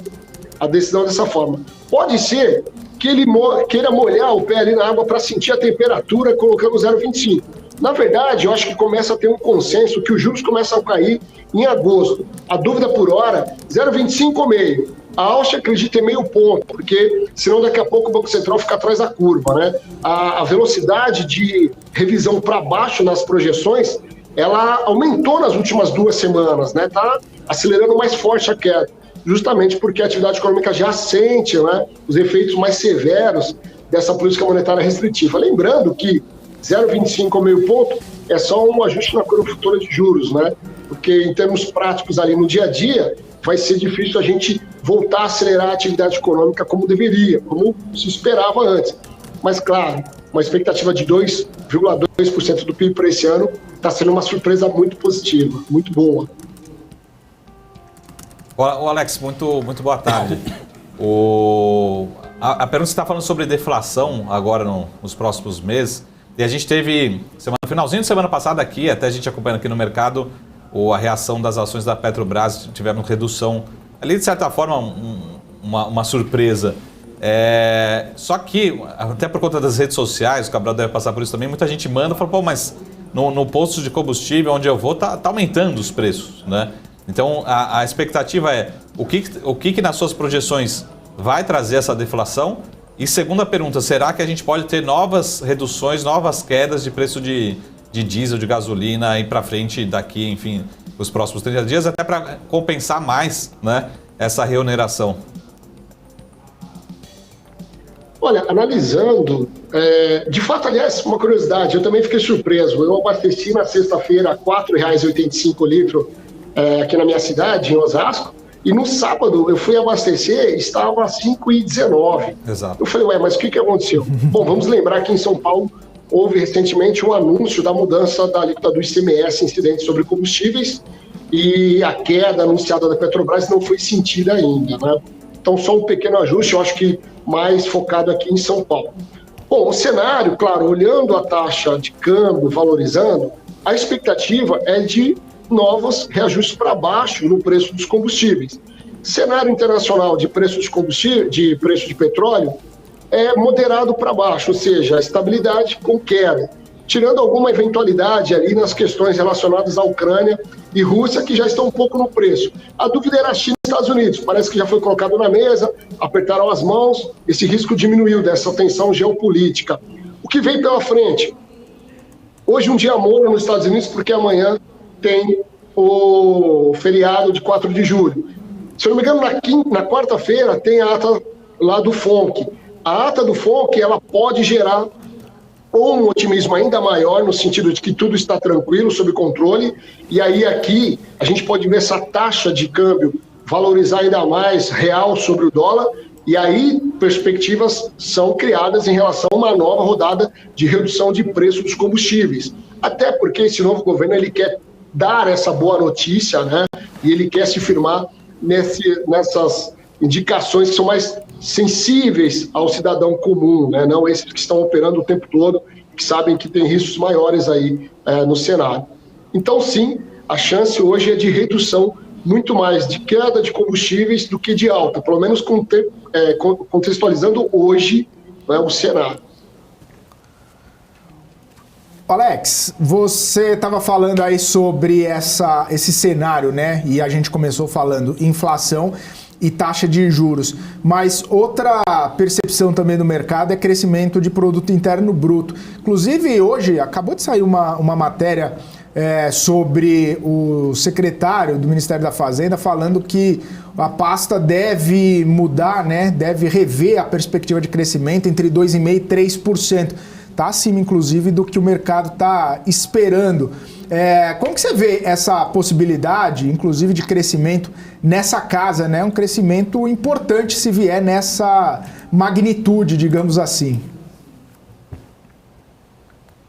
a decisão dessa forma. Pode ser que ele queira molhar o pé ali na água para sentir a temperatura colocando 0,25. Na verdade, eu acho que começa a ter um consenso que os juros começam a cair em agosto. A dúvida por hora, 0,25 meio. A Austin acredita em 0,5 ponto, porque senão daqui a pouco o Banco Central fica atrás da curva, né? A velocidade de revisão para baixo nas projeções, ela aumentou nas últimas 2 semanas, né? Tá acelerando mais forte a queda, justamente porque a atividade econômica já sente, né, os efeitos mais severos dessa política monetária restritiva. Lembrando que 0,25 ou 0,5 ponto é só um ajuste na curva futura de juros, né? Porque em termos práticos ali no dia a dia, vai ser difícil a gente voltar a acelerar a atividade econômica como deveria, como se esperava antes. Mas, claro, uma expectativa de 2,2% do PIB para esse ano está sendo uma surpresa muito positiva, muito boa. O Alex, muito boa tarde. A pergunta está falando sobre deflação agora nos próximos meses. E a gente teve, no finalzinho de semana passada aqui, até a gente acompanhando aqui no mercado, a reação das ações da Petrobras, tiveram redução, ali de certa forma uma surpresa. Só que, até por conta das redes sociais, o Cabral deve passar por isso também, muita gente manda e fala, pô, mas no posto de combustível onde eu vou, tá aumentando os preços, né? Então, a expectativa é o que nas suas projeções vai trazer essa deflação? E segunda pergunta, será que a gente pode ter novas reduções, novas quedas de preço de diesel, de gasolina aí para frente daqui, enfim, os próximos 30 dias, até para compensar mais, né, essa reoneração? Olha, analisando, de fato, aliás, uma curiosidade, eu também fiquei surpreso. Eu abasteci na sexta-feira a R$ 4,85 o litro aqui na minha cidade, em Osasco, e no sábado eu fui abastecer, estava a 5,19. Exato. Eu falei, mas o que aconteceu? Bom, vamos lembrar que em São Paulo houve recentemente um anúncio da mudança da alíquota do ICMS incidente sobre combustíveis e a queda anunciada da Petrobras não foi sentida ainda, né? Então, só um pequeno ajuste, eu acho que mais focado aqui em São Paulo. Bom, o cenário, claro, olhando a taxa de câmbio valorizando, a expectativa é de novos reajustes para baixo no preço dos combustíveis. Cenário internacional de preço de combustível, de preço de petróleo, é moderado para baixo, ou seja, a estabilidade com queda, tirando alguma eventualidade ali nas questões relacionadas à Ucrânia e Rússia, que já estão um pouco no preço. A dúvida era a China e Estados Unidos, parece que já foi colocado na mesa, apertaram as mãos, esse risco diminuiu dessa tensão geopolítica. O que vem pela frente? Hoje um dia morno nos Estados Unidos, porque amanhã tem o feriado de 4 de julho. Se eu não me engano, na quarta-feira tem a ata lá do FONC. A ata do FONC, ela pode gerar um otimismo ainda maior, no sentido de que tudo está tranquilo, sob controle, e aí aqui a gente pode ver essa taxa de câmbio valorizar ainda mais real sobre o dólar, e aí perspectivas são criadas em relação a uma nova rodada de redução de preço dos combustíveis. Até porque esse novo governo ele quer dar essa boa notícia, né? E ele quer se firmar nessas indicações que são mais sensíveis ao cidadão comum, né? Não esses que estão operando o tempo todo, que sabem que tem riscos maiores aí no cenário. Então, sim, a chance hoje é de redução muito mais de queda de combustíveis do que de alta, pelo menos contextualizando hoje, né, o cenário. Alex, você estava falando aí sobre esse cenário, né? E a gente começou falando inflação e taxa de juros. Mas outra percepção também do mercado é crescimento de produto interno bruto. Inclusive, hoje acabou de sair uma matéria sobre o secretário do Ministério da Fazenda falando que a pasta deve mudar, né? Deve rever a perspectiva de crescimento entre 2,5% e 3%. Está acima, inclusive, do que o mercado está esperando. Como que você vê essa possibilidade, inclusive, de crescimento nessa casa, né? Um crescimento importante se vier nessa magnitude, digamos assim.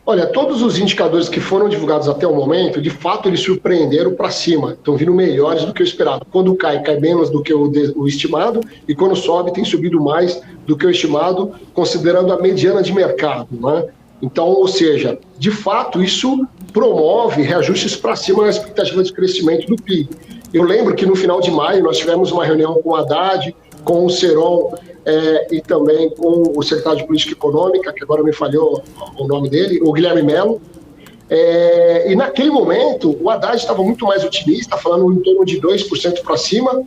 Olha, todos os indicadores que foram divulgados até o momento, de fato, eles surpreenderam para cima. Estão vindo melhores do que o esperado. Quando cai menos do que o estimado, e quando sobe, tem subido mais do que o estimado, considerando a mediana de mercado, né? Então, ou seja, de fato, isso promove reajustes para cima na expectativa de crescimento do PIB. Eu lembro que no final de maio nós tivemos uma reunião com o Haddad, com o Seron e também com o secretário de Política Econômica, que agora me falhou o nome dele, o Guilherme Mello. E naquele momento, o Haddad estava muito mais otimista, falando em torno de 2% para cima,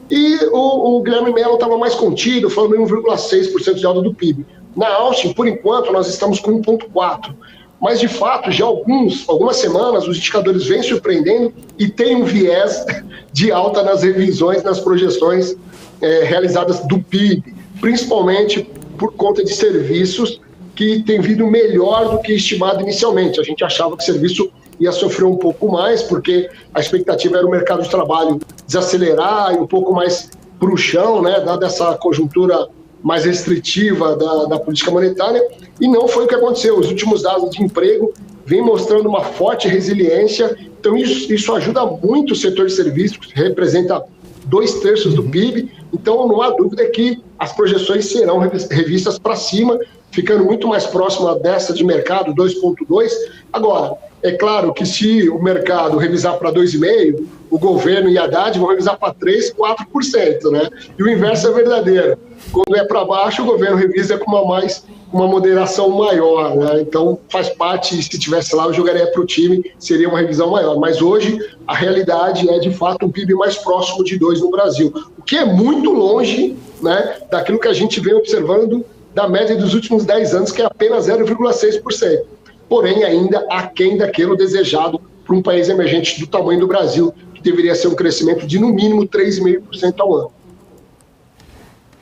e o Guilherme Mello estava mais contido, falando em 1,6% de alta do PIB. Na Austin, por enquanto, nós estamos com 1,4%. Mas, de fato, já algumas semanas, os indicadores vêm surpreendendo e tem um viés de alta nas revisões, nas projeções realizadas do PIB, principalmente por conta de serviços que têm vindo melhor do que estimado inicialmente. A gente achava que o serviço ia sofrer um pouco mais, porque a expectativa era o mercado de trabalho desacelerar e um pouco mais para o chão, né, dada essa conjuntura mais restritiva da política monetária, e não foi o que aconteceu. Os últimos dados de emprego vêm mostrando uma forte resiliência, então isso ajuda muito o setor de serviços, que representa 2/3 do PIB, então não há dúvida que as projeções serão revistas para cima, ficando muito mais próxima dessa de mercado, 2,2%. Agora, é claro que se o mercado revisar para 2,5%, o governo e a Haddad vão revisar para 3%, 4%, né? E o inverso é verdadeiro. Quando é para baixo, o governo revisa com uma moderação maior, né? Então, faz parte, se tivesse lá, eu jogaria para o time, seria uma revisão maior. Mas hoje, a realidade é, de fato, um PIB mais próximo de 2% no Brasil, o que é muito longe, né, daquilo que a gente vem observando da média dos últimos 10 anos, que é apenas 0,6%. Porém, ainda aquém daquilo desejado para um país emergente do tamanho do Brasil, que deveria ser um crescimento de, no mínimo, 3,5% ao ano.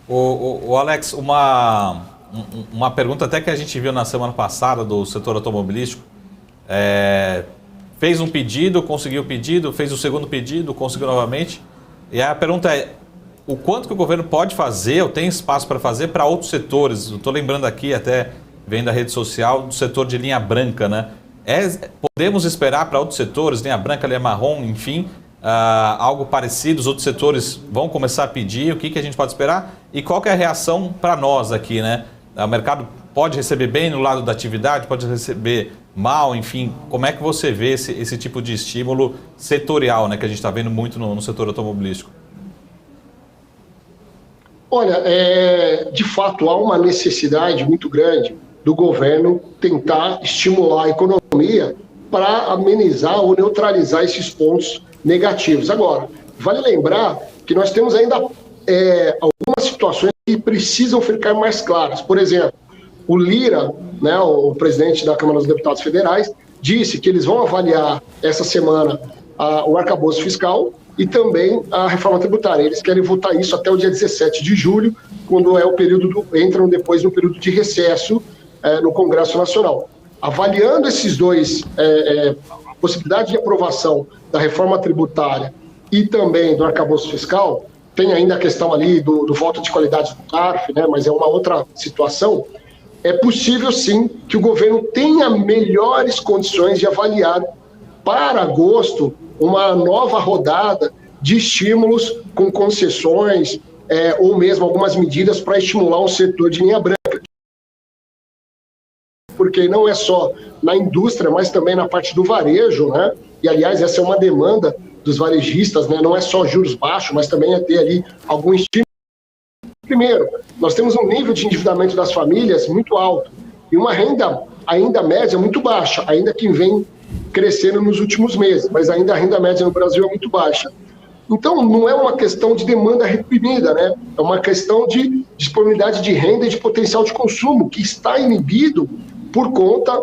O Alex, uma pergunta até que a gente viu na semana passada do setor automobilístico. Fez um pedido, conseguiu o pedido, fez o segundo pedido, conseguiu novamente. E a pergunta é, o quanto que o governo pode fazer, ou tem espaço para fazer, para outros setores? Eu estou lembrando aqui, até vem da rede social, do setor de linha branca, né? Podemos esperar para outros setores, linha branca, linha marrom, enfim, algo parecido? Os outros setores vão começar a pedir? O que a gente pode esperar? E qual que é a reação para nós aqui, né? O mercado pode receber bem no lado da atividade, pode receber mal, enfim. Como é que você vê esse tipo de estímulo setorial, né, que a gente está vendo muito no setor automobilístico? Olha, de fato, há uma necessidade muito grande do governo tentar estimular a economia para amenizar ou neutralizar esses pontos negativos. Agora, vale lembrar que nós temos ainda algumas situações que precisam ficar mais claras. Por exemplo, o Lira, né, o presidente da Câmara dos Deputados Federais, disse que eles vão avaliar essa semana o arcabouço fiscal e também a reforma tributária. Eles querem votar isso até o dia 17 de julho, quando é o período entram depois no período de recesso no Congresso Nacional. Avaliando esses dois, a possibilidade de aprovação da reforma tributária e também do arcabouço fiscal, tem ainda a questão ali do voto de qualidade do CARF, né, mas é uma outra situação. É possível, sim, que o governo tenha melhores condições de avaliar para agosto uma nova rodada de estímulos com concessões ou mesmo algumas medidas para estimular o setor de linha branca. Porque não é só na indústria, mas também na parte do varejo, né? E, aliás, essa é uma demanda dos varejistas, né? Não é só juros baixos, mas também é ter ali algum estímulo. Primeiro, nós temos um nível de endividamento das famílias muito alto. e uma renda ainda média muito baixa, ainda que vem crescendo nos últimos meses, mas ainda a renda média no Brasil é muito baixa. Então, não é uma questão de demanda reprimida, né? É uma questão de disponibilidade de renda e de potencial de consumo, que está inibido por conta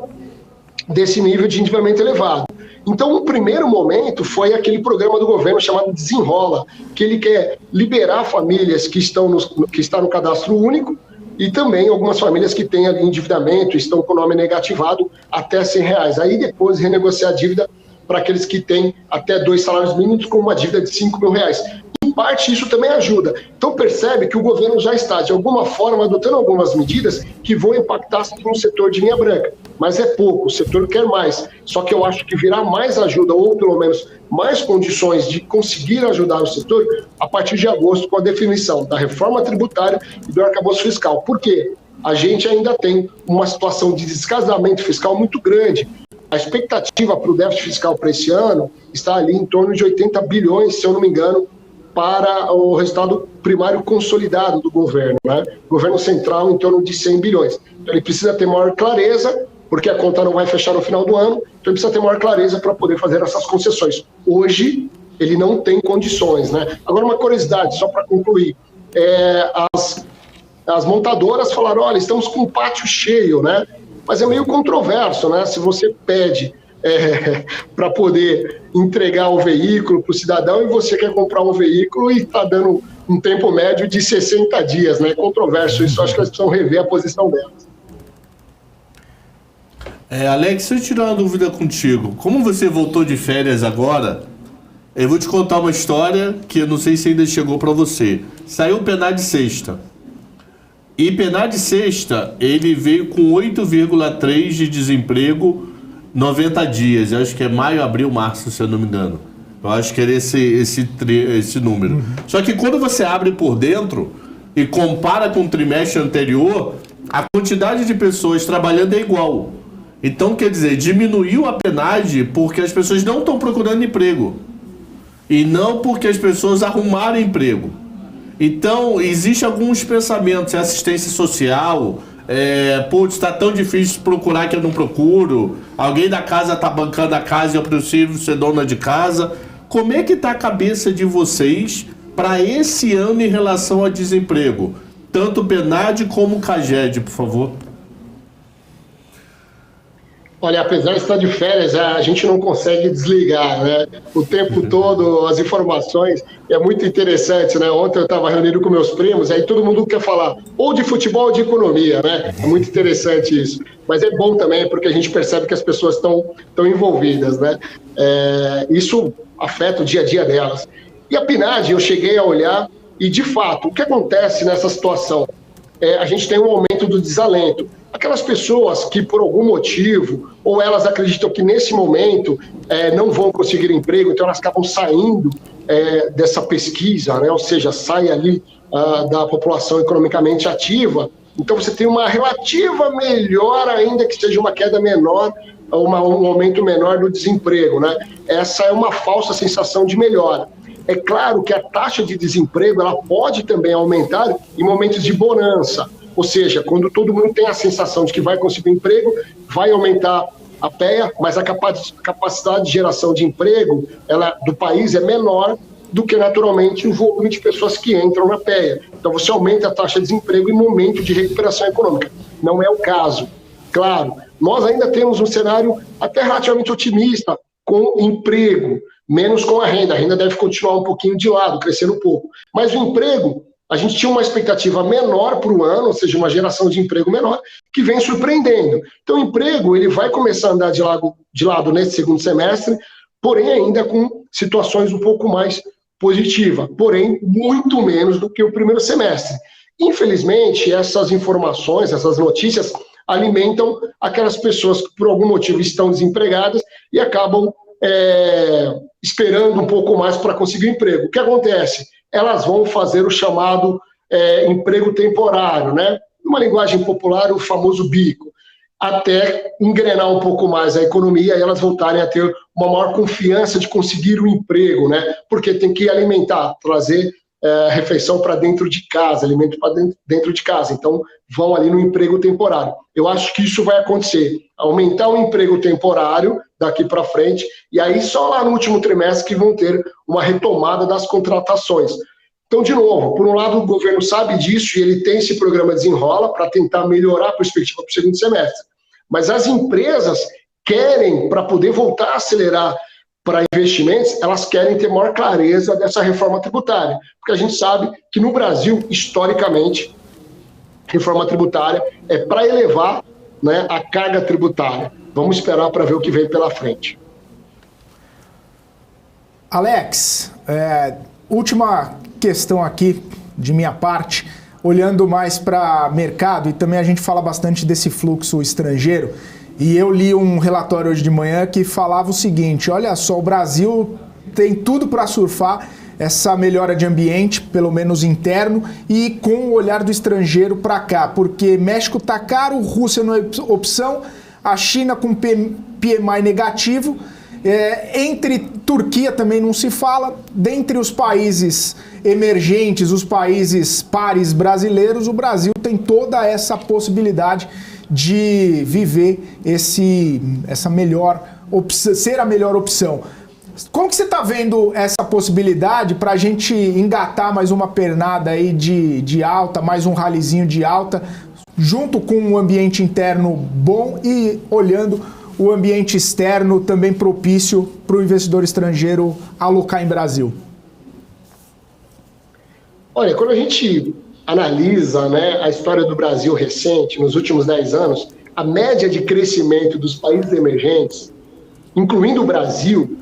desse nível de endividamento elevado. Então, o primeiro momento foi aquele programa do governo chamado Desenrola, que ele quer liberar famílias que estão no cadastro único e também algumas famílias que têm ali endividamento, estão com o nome negativado até R$100. Aí depois renegociar a dívida para aqueles que têm até 2 salários mínimos com uma dívida de R$5.000. Em parte, isso também ajuda. Então, percebe que o governo já está, de alguma forma, adotando algumas medidas que vão impactar no setor de linha branca. Mas é pouco, o setor quer mais. Só que eu acho que virá mais ajuda, ou pelo menos mais condições de conseguir ajudar o setor a partir de agosto, com a definição da reforma tributária e do arcabouço fiscal. Por quê? A gente ainda tem uma situação de descasamento fiscal muito grande. A expectativa para o déficit fiscal para esse ano está ali em torno de 80 bilhões, se eu não me engano, para o resultado primário consolidado do governo, né? Governo central em torno de 100 bilhões. Então ele precisa ter maior clareza, porque a conta não vai fechar no final do ano, então ele precisa ter maior clareza para poder fazer essas concessões. Hoje, ele não tem condições, né? Agora, uma curiosidade, só para concluir, as montadoras falaram, olha, estamos com o pátio cheio, né? Mas é meio controverso, né? Se você pede para poder entregar o veículo para o cidadão e você quer comprar um veículo e está dando um tempo médio de 60 dias, né? É controverso isso, acho que eles precisam rever a posição delas. Alex, se eu tirar uma dúvida contigo, como você voltou de férias agora, eu vou te contar uma história que eu não sei se ainda chegou para você. Saiu o PNAD sexta. E PNAD sexta, ele veio com 8,3 de desemprego 90 dias. Eu acho que é maio, abril, março, se eu não me engano. Eu acho que era esse número. Só que quando você abre por dentro e compara com o trimestre anterior, a quantidade de pessoas trabalhando é igual. Então, quer dizer, diminuiu a PNAD porque as pessoas não estão procurando emprego. E não porque as pessoas arrumaram emprego. Então, existe alguns pensamentos, assistência social, está tão difícil procurar que eu não procuro, alguém da casa está bancando a casa e eu preciso ser dona de casa. Como é que está a cabeça de vocês para esse ano em relação ao desemprego? Tanto o PNAD como o CAGED, por favor. Olha, apesar de estar de férias, a gente não consegue desligar, né? O tempo todo, as informações, é muito interessante, né? Ontem eu estava reunido com meus primos, aí todo mundo quer falar ou de futebol ou de economia, né? É muito interessante isso. Mas é bom também, porque a gente percebe que as pessoas estão envolvidas, né? Isso afeta o dia a dia delas. E a PNAD, eu cheguei a olhar, e de fato, o que acontece nessa situação? A gente tem um aumento do desalento. Aquelas pessoas que, por algum motivo, ou elas acreditam que nesse momento não vão conseguir emprego, então elas acabam saindo dessa pesquisa, né? Ou seja, sai ali da população economicamente ativa. Então você tem uma relativa melhora, ainda que seja uma queda menor, um aumento menor do desemprego, né? Essa é uma falsa sensação de melhora. É claro que a taxa de desemprego ela pode também aumentar em momentos de bonança. Ou seja, quando todo mundo tem a sensação de que vai conseguir emprego, vai aumentar a PEA, mas a capacidade de geração de emprego do país é menor do que, naturalmente, o volume de pessoas que entram na PEA. Então, você aumenta a taxa de desemprego em momento de recuperação econômica. Não é o caso. Claro, nós ainda temos um cenário até relativamente otimista com emprego, menos com a renda. A renda deve continuar um pouquinho de lado, crescendo um pouco. Mas o emprego, a gente tinha uma expectativa menor para o ano, ou seja, uma geração de emprego menor, que vem surpreendendo. Então, o emprego ele vai começar a andar de lado nesse segundo semestre, porém ainda com situações um pouco mais positivas, porém muito menos do que o primeiro semestre. Infelizmente, essas informações, essas notícias, alimentam aquelas pessoas que por algum motivo estão desempregadas e acabam esperando um pouco mais para conseguir emprego. O que acontece? Elas vão fazer o chamado emprego temporário, né? Numa linguagem popular, o famoso bico, até engrenar um pouco mais a economia e elas voltarem a ter uma maior confiança de conseguir o emprego, né? Porque tem que alimentar, trazer refeição para dentro de casa, alimento para dentro de casa. Então, vão ali no emprego temporário. Eu acho que isso vai acontecer. Aumentar o emprego temporário daqui para frente, e aí só lá no último trimestre que vão ter uma retomada das contratações. Então, de novo, por um lado, o governo sabe disso e ele tem esse programa Desenrola para tentar melhorar a perspectiva para o segundo semestre. Mas as empresas querem, para poder voltar a acelerar para investimentos, elas querem ter maior clareza dessa reforma tributária. Porque a gente sabe que no Brasil, historicamente, reforma tributária é para elevar, né, a carga tributária. Vamos esperar para ver o que vem pela frente. Alex, última questão aqui de minha parte, olhando mais para mercado, e também a gente fala bastante desse fluxo estrangeiro, e eu li um relatório hoje de manhã que falava o seguinte: olha só, o Brasil tem tudo para surfar essa melhora de ambiente, pelo menos interno, e com o olhar do estrangeiro para cá, porque México tá caro, Rússia não é opção, a China com PMI negativo, entre Turquia também não se fala, dentre os países emergentes, os países pares brasileiros, o Brasil tem toda essa possibilidade de viver essa melhor opção, ser a melhor opção. Como que você está vendo essa possibilidade para a gente engatar mais uma pernada aí de alta, mais um ralizinho de alta, junto com um ambiente interno bom e olhando o ambiente externo também propício para o investidor estrangeiro alocar em Brasil? Olha, quando a gente analisa, né, a história do Brasil recente, nos últimos 10 anos, a média de crescimento dos países emergentes, incluindo o Brasil,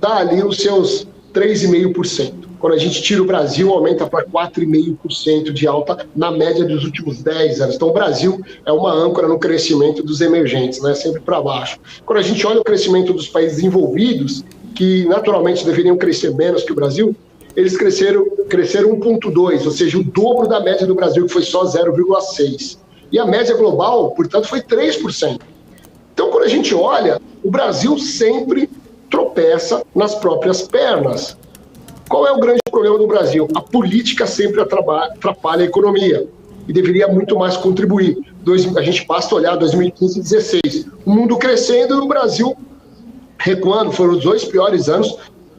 dá ali os seus 3,5%. Quando a gente tira o Brasil, aumenta para 4,5% de alta na média dos últimos 10 anos. Então, o Brasil é uma âncora no crescimento dos emergentes, né? Sempre para baixo. Quando a gente olha o crescimento dos países desenvolvidos, que naturalmente deveriam crescer menos que o Brasil, eles cresceram 1,2%, ou seja, o dobro da média do Brasil, que foi só 0,6%. E a média global, portanto, foi 3%. Então, quando a gente olha, o Brasil sempre tropeça nas próprias pernas. Qual é o grande problema do Brasil? A política sempre atrapalha a economia e deveria muito mais contribuir. A gente basta olhar 2015 e 2016. O mundo crescendo e o Brasil recuando. Foram os 2 piores anos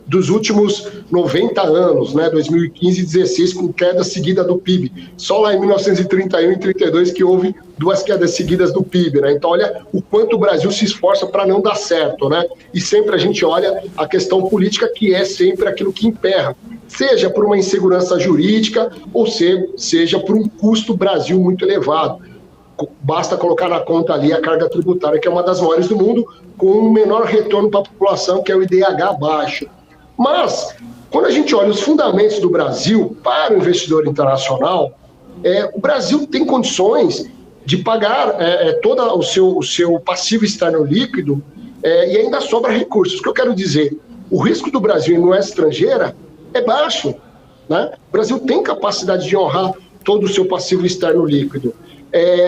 dos últimos 90 anos, né? 2015 e 2016, com queda seguida do PIB. Só lá em 1931 e 32 que houve 2 quedas seguidas do PIB, né? Então, olha o quanto o Brasil se esforça para não dar certo, né? E sempre a gente olha a questão política, que é sempre aquilo que emperra, seja por uma insegurança jurídica ou seja por um custo Brasil muito elevado. Basta colocar na conta ali a carga tributária, que é uma das maiores do mundo, com um menor retorno para a população, que é o IDH baixo. Mas, quando a gente olha os fundamentos do Brasil para o investidor internacional, o Brasil tem condições de pagar todo o seu passivo externo líquido e ainda sobra recursos. O que eu quero dizer? O risco do Brasil em moeda estrangeira é baixo, né? O Brasil tem capacidade de honrar todo o seu passivo externo líquido.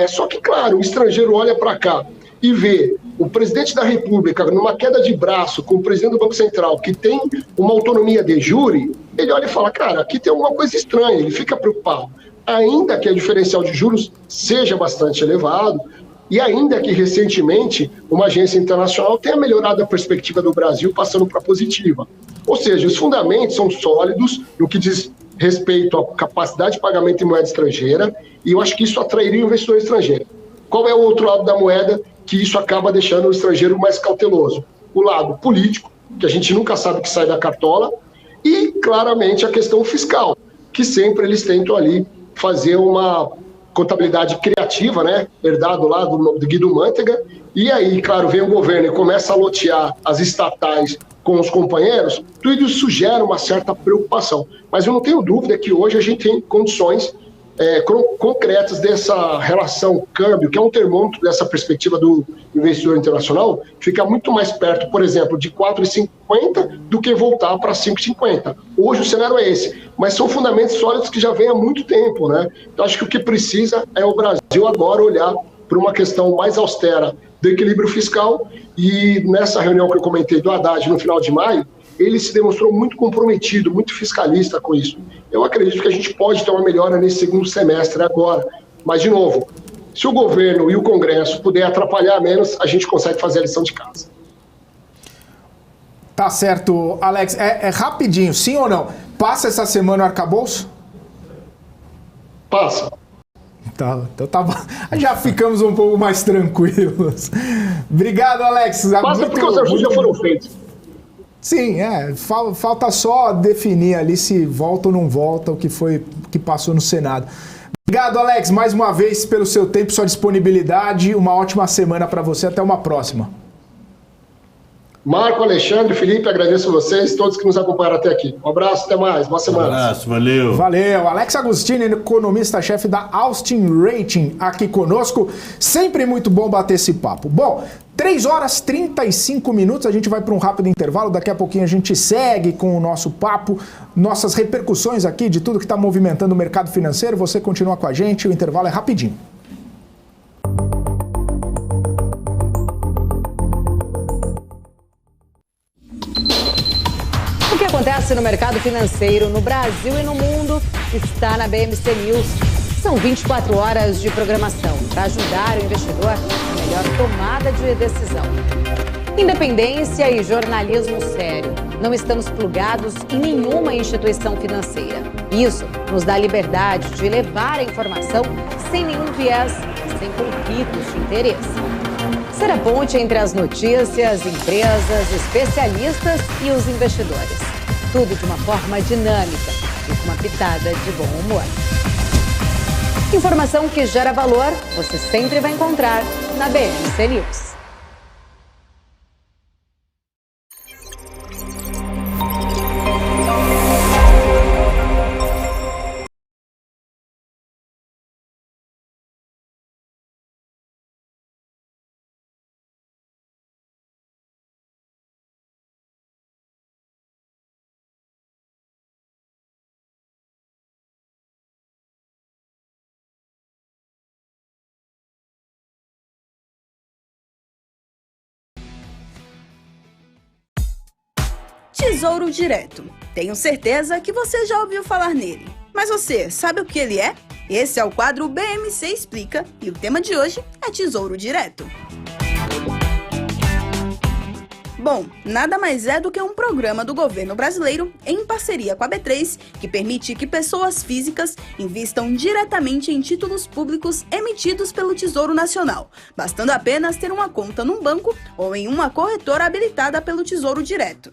Só que, claro, o estrangeiro olha para cá e vê o presidente da República numa queda de braço com o presidente do Banco Central, que tem uma autonomia de jure, ele olha e fala, cara, aqui tem alguma coisa estranha, ele fica preocupado. Ainda que a diferencial de juros seja bastante elevado, e ainda que recentemente uma agência internacional tenha melhorado a perspectiva do Brasil, passando para positiva. Ou seja, os fundamentos são sólidos no que diz respeito à capacidade de pagamento em moeda estrangeira, e eu acho que isso atrairia o investidor estrangeiro. Qual é o outro lado da moeda que isso acaba deixando o estrangeiro mais cauteloso? O lado político, que a gente nunca sabe o que sai da cartola, e claramente a questão fiscal, que sempre eles tentam ali fazer uma contabilidade criativa, né, herdado lá do Guido Mantega, e aí, claro, vem o governo e começa a lotear as estatais com os companheiros, tudo isso gera uma certa preocupação. Mas eu não tenho dúvida que hoje a gente tem condições concretas dessa relação câmbio, que é um termômetro dessa perspectiva do investidor internacional, fica muito mais perto, por exemplo, de 4,50 do que voltar para 5,50. Hoje o cenário é esse, mas são fundamentos sólidos que já vêm há muito tempo, né? Então acho que o que precisa é o Brasil agora olhar para uma questão mais austera do equilíbrio fiscal, e nessa reunião que eu comentei do Haddad no final de maio, ele se demonstrou muito comprometido, muito fiscalista com isso. Eu acredito que a gente pode ter uma melhora nesse segundo semestre agora. Mas, de novo, se o governo e o Congresso puder atrapalhar menos, a gente consegue fazer a lição de casa. Tá certo, Alex. É rapidinho, sim ou não? Passa essa semana o arcabouço? Passa. Tá, então tá bom. Já ficamos um pouco mais tranquilos. Obrigado, Alex. Passa porque os ajustes já foram feitos. Sim, falta só definir ali se volta ou não volta o que passou no Senado. Obrigado, Alex, mais uma vez pelo seu tempo, sua disponibilidade. Uma ótima semana para você. Até uma próxima. Marco, Alexandre, Felipe, agradeço a vocês, todos que nos acompanharam até aqui. Um abraço, até mais, boa semana. Um abraço, valeu. Valeu. Alex Agostini, economista-chefe da Austin Rating, aqui conosco. Sempre muito bom bater esse papo. Bom, 3 horas e 35 minutos, a gente vai para um rápido intervalo. Daqui a pouquinho a gente segue com o nosso papo, nossas repercussões aqui de tudo que está movimentando o mercado financeiro. Você continua com a gente, o intervalo é rapidinho. O que acontece no mercado financeiro no Brasil e no mundo está na BMC News. São 24 horas de programação para ajudar o investidor na melhor tomada de decisão. Independência e jornalismo sério. Não estamos plugados em nenhuma instituição financeira. Isso nos dá liberdade de levar a informação sem nenhum viés, sem conflitos de interesse. Ser a ponte entre as notícias, empresas, especialistas e os investidores. Tudo de uma forma dinâmica e com uma pitada de bom humor. Informação que gera valor, você sempre vai encontrar na BMC News. Tesouro Direto. Tenho certeza que você já ouviu falar nele. Mas você sabe o que ele é? Esse é o quadro BMC Explica e o tema de hoje é Tesouro Direto. Bom, nada mais é do que um programa do governo brasileiro em parceria com a B3 que permite que pessoas físicas invistam diretamente em títulos públicos emitidos pelo Tesouro Nacional, bastando apenas ter uma conta num banco ou em uma corretora habilitada pelo Tesouro Direto.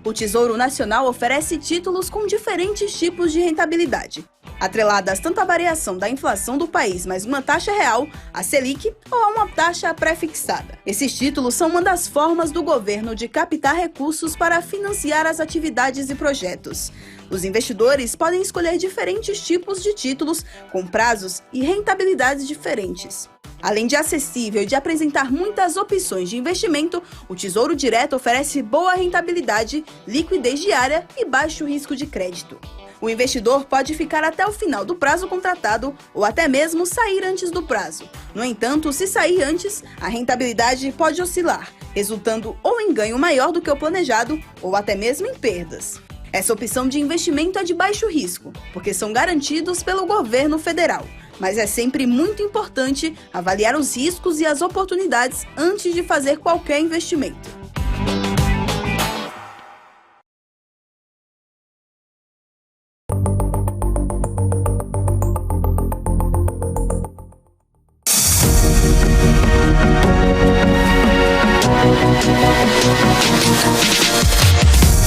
O Tesouro Nacional oferece títulos com diferentes tipos de rentabilidade, atreladas tanto à variação da inflação do país mais uma taxa real, a Selic, ou a uma taxa pré-fixada. Esses títulos são uma das formas do governo de captar recursos para financiar as atividades e projetos. Os investidores podem escolher diferentes tipos de títulos com prazos e rentabilidades diferentes. Além de acessível e de apresentar muitas opções de investimento, o Tesouro Direto oferece boa rentabilidade, liquidez diária e baixo risco de crédito. O investidor pode ficar até o final do prazo contratado ou até mesmo sair antes do prazo. No entanto, se sair antes, a rentabilidade pode oscilar, resultando ou em ganho maior do que o planejado ou até mesmo em perdas. Essa opção de investimento é de baixo risco, porque são garantidos pelo governo federal. Mas é sempre muito importante avaliar os riscos e as oportunidades antes de fazer qualquer investimento.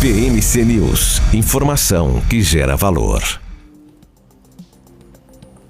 BMC News, informação que gera valor.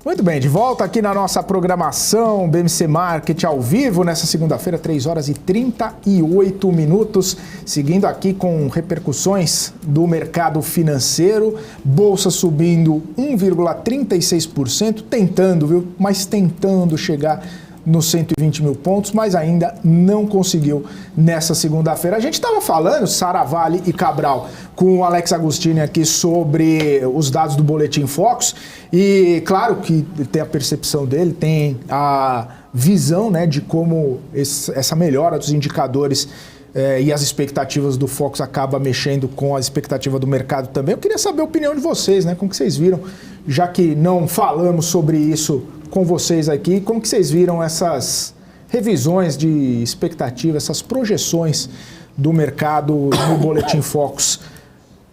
Muito bem, de volta aqui na nossa programação BMC Market ao vivo, nessa segunda-feira, 3 horas e 38 minutos, seguindo aqui com repercussões do mercado financeiro, bolsa subindo 1,36%, tentando, viu? Mas tentando chegar nos 120 mil pontos, mas ainda não conseguiu nessa segunda-feira. A gente estava falando, Saravalli e Cabral, com o Alex Agostini aqui sobre os dados do Boletim Focus, e claro que tem a percepção dele, tem a visão, né, de como essa melhora dos indicadores e as expectativas do Focus acabam mexendo com a expectativa do mercado também. Eu queria saber a opinião de vocês, né? Como que vocês viram, já que não falamos sobre isso com vocês aqui, como que vocês viram essas revisões de expectativa, essas projeções do mercado no Boletim Focus?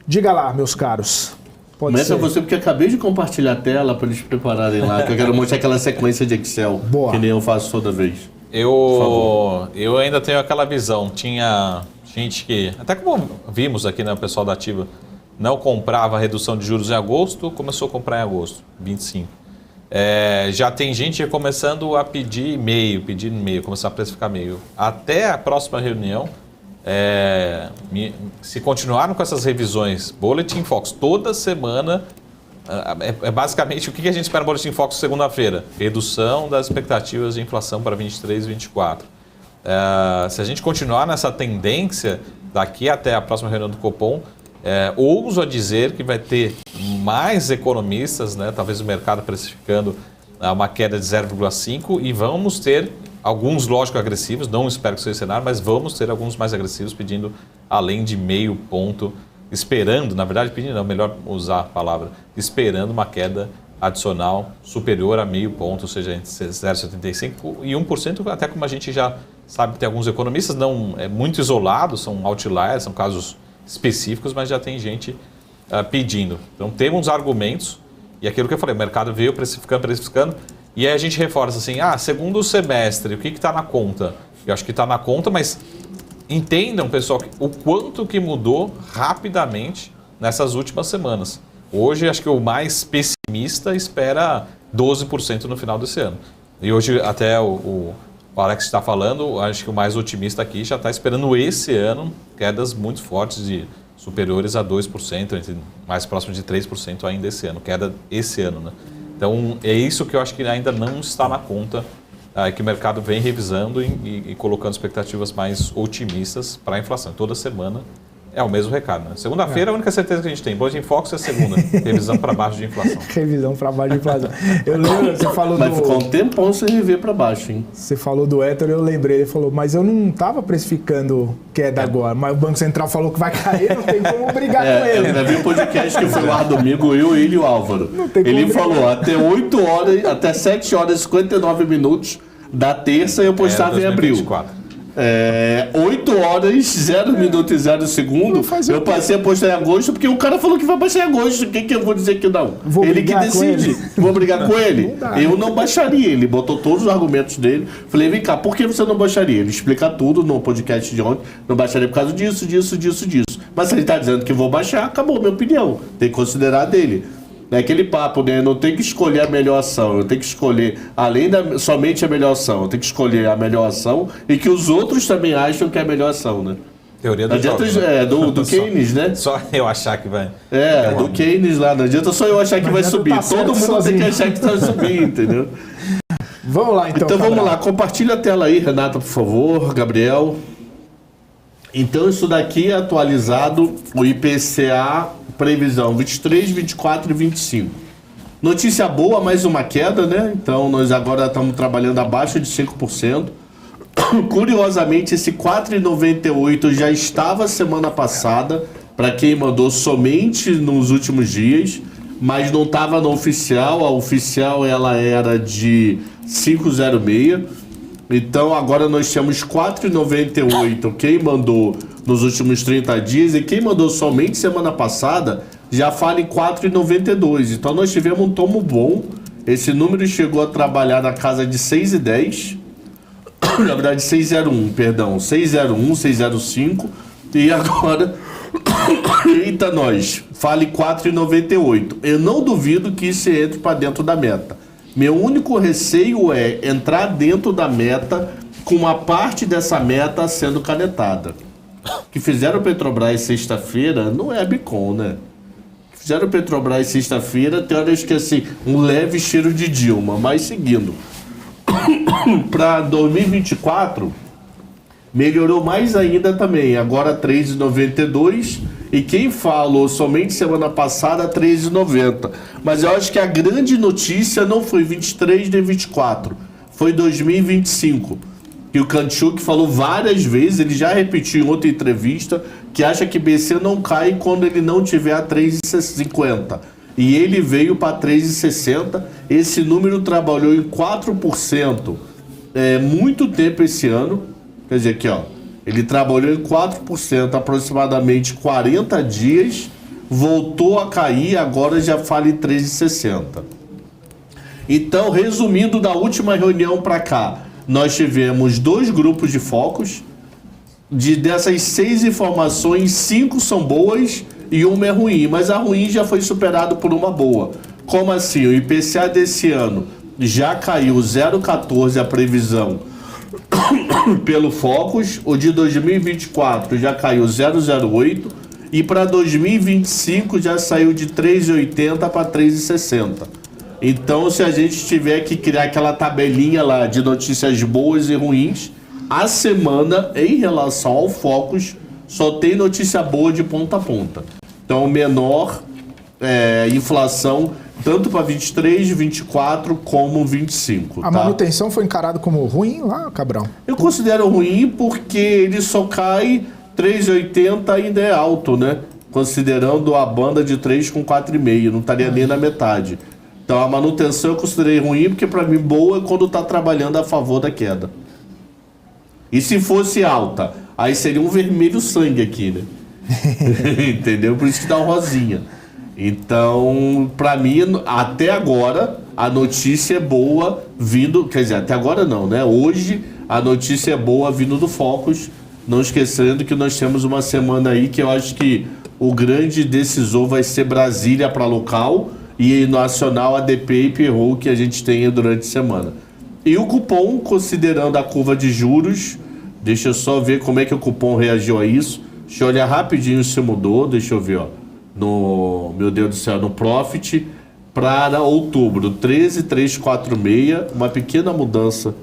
Diga lá, meus caros. Começa você, porque acabei de compartilhar a tela para eles prepararem lá, que eu quero mostrar aquela sequência de Excel, Boa. Que nem eu faço toda vez. Eu ainda tenho aquela visão. Tinha gente que, até como vimos aqui, né, o pessoal da Ativa, não comprava a redução de juros em agosto, começou a comprar em agosto, 25. Já tem gente começando a pedir e-mail, começar a precificar e-mail. Até a próxima reunião, se continuarem com essas revisões, Boletim Focus, toda semana, basicamente o que a gente espera no Boletim Focus segunda-feira? Redução das expectativas de inflação para 23 e 24. Se a gente continuar nessa tendência, daqui até a próxima reunião do Copom, ouso a dizer que vai ter mais economistas, né, talvez o mercado precificando uma queda de 0,5 e vamos ter alguns, lógico, agressivos, não espero que seja o cenário, mas vamos ter alguns mais agressivos pedindo além de meio ponto, esperando, na verdade pedindo não, melhor usar a palavra, esperando uma queda adicional superior a meio ponto, ou seja, entre 0,75 e 1%, até como a gente já sabe que tem alguns economistas, não é muito isolados, são outliers, são casos específicos, mas já tem gente pedindo. Então temos argumentos, e aquilo que eu falei, o mercado veio precificando, e aí a gente reforça assim, segundo semestre, o que está na conta? Eu acho que está na conta, mas entendam, pessoal, o quanto que mudou rapidamente nessas últimas semanas. Hoje, acho que o mais pessimista espera 12% no final desse ano. E hoje, até o Alex está falando, acho que o mais otimista aqui já está esperando esse ano quedas muito fortes, de superiores a 2%, mais próximo de 3% ainda esse ano, queda esse ano, né? Então, é isso que eu acho que ainda não está na conta, que o mercado vem revisando e colocando expectativas mais otimistas para a inflação. Toda semana é o mesmo recado, né? Segunda-feira, a única certeza que a gente tem, Boletim Focus é segunda, revisão para baixo de inflação. Revisão para baixo de inflação. Eu lembro, você falou Mas ficou um tempão sem rever para baixo, hein? Você falou do Héctor, eu lembrei, ele falou, mas eu não estava precificando queda agora, mas o Banco Central falou que vai cair, não tem como brigar com ele. Eu ainda vi um podcast que foi lá domingo, eu, ele e o Álvaro. Ele falou, até 8 horas, até 7 horas e 59 minutos da terça eu postava em abril. 8 horas, 0 minuto e 0 segundo. Eu passei a postar em agosto porque o cara falou que vai baixar em agosto. O que eu vou dizer que não? Ele que decide. Vou brigar com ele. Eu não baixaria. Ele botou todos os argumentos dele. Falei, vem cá, por que você não baixaria? Ele explica tudo no podcast de ontem. Não baixaria por causa disso. Mas se ele está dizendo que vou baixar, acabou a minha opinião. Tem que considerar dele. É aquele papo, né? Eu não tenho que escolher a melhor ação, eu tenho que escolher, além da somente a melhor ação, eu tenho que escolher a melhor ação e que os outros também acham que é a melhor ação, né? Teoria do jogos, né? do Keynes, né? Só eu achar que vai... do Keynes lá, não adianta só eu achar que vai subir, todo mundo tem que achar que vai subir, entendeu? Vamos lá, então. Então vamos lá, compartilha a tela aí, Renata, por favor, Gabriel. Então isso daqui é atualizado, o IPCA... Previsão 23, 24 e 25. Notícia boa, mais uma queda, né? Então nós agora estamos trabalhando abaixo de 5%. Curiosamente, esse 4,98 já estava semana passada, para quem mandou somente nos últimos dias, mas não estava no oficial. A oficial ela era de 5,06. Então agora nós temos 4,98 quem mandou nos últimos 30 dias e quem mandou somente semana passada já fala em 4,92. Então nós tivemos um tomo bom. Esse número chegou a trabalhar na casa de 6,10. Na verdade 6,01, perdão. 6,01, 6,05 e agora... Eita nós, fale 4,98. Eu não duvido que isso entre para dentro da meta. Meu único receio é entrar dentro da meta com uma parte dessa meta sendo canetada. O que fizeram o Petrobras sexta-feira não é a Bicom, né? O que fizeram o Petrobras sexta-feira tem horas que assim, um leve cheiro de Dilma, mas seguindo. Para 2024, melhorou mais ainda também, agora 3,92 e quem falou somente semana passada 13,90. Mas eu acho que a grande notícia não foi 23 nem 24, foi 2025. que o Kantchuk falou várias vezes, ele já repetiu em outra entrevista, que acha que BC não cai quando ele não tiver a 3,50. E ele veio para 3,60. Esse número trabalhou em 4% muito tempo esse ano. Quer dizer, aqui, ó, ele trabalhou em 4% aproximadamente 40 dias, voltou a cair, agora já fala em 3,60. Então, resumindo, da última reunião para cá, nós tivemos 2 grupos de focos. Dessas 6 informações, 5 são boas e 1 é ruim. Mas a ruim já foi superada por uma boa. Como assim? O IPCA desse ano já caiu 0,14 a previsão pelo Focus. O de 2024 já caiu 0,08. E para 2025 já saiu de 3,80 para 3,60. Então, se a gente tiver que criar aquela tabelinha lá de notícias boas e ruins, a semana, em relação ao Focus, só tem notícia boa de ponta a ponta. Então, menor inflação, tanto para 23, 24, como 25. A manutenção foi encarada como ruim lá, Cabral? Eu considero ruim porque ele só cai 3,80, ainda é alto, né? Considerando a banda de 3 com 4,5, não estaria nem na metade. Então, a manutenção eu considerei ruim, porque para mim boa é quando está trabalhando a favor da queda. E se fosse alta, aí seria um vermelho sangue aqui, né? Entendeu? Por isso que dá um rosinha. Então, para mim, até agora, a notícia é boa vindo... Quer dizer, até agora não, né? Hoje, a notícia é boa vindo do Focus. Não esquecendo que nós temos uma semana aí que eu acho que o grande decisor vai ser Brasília para local e nacional ADP e Perro que a gente tem durante a semana. E o cupom, considerando a curva de juros, deixa eu só ver como é que o cupom reagiu a isso. Deixa eu olhar rapidinho se mudou, deixa eu ver, ó. No, meu Deus do céu, no Profit, para outubro, 13,346, uma pequena mudança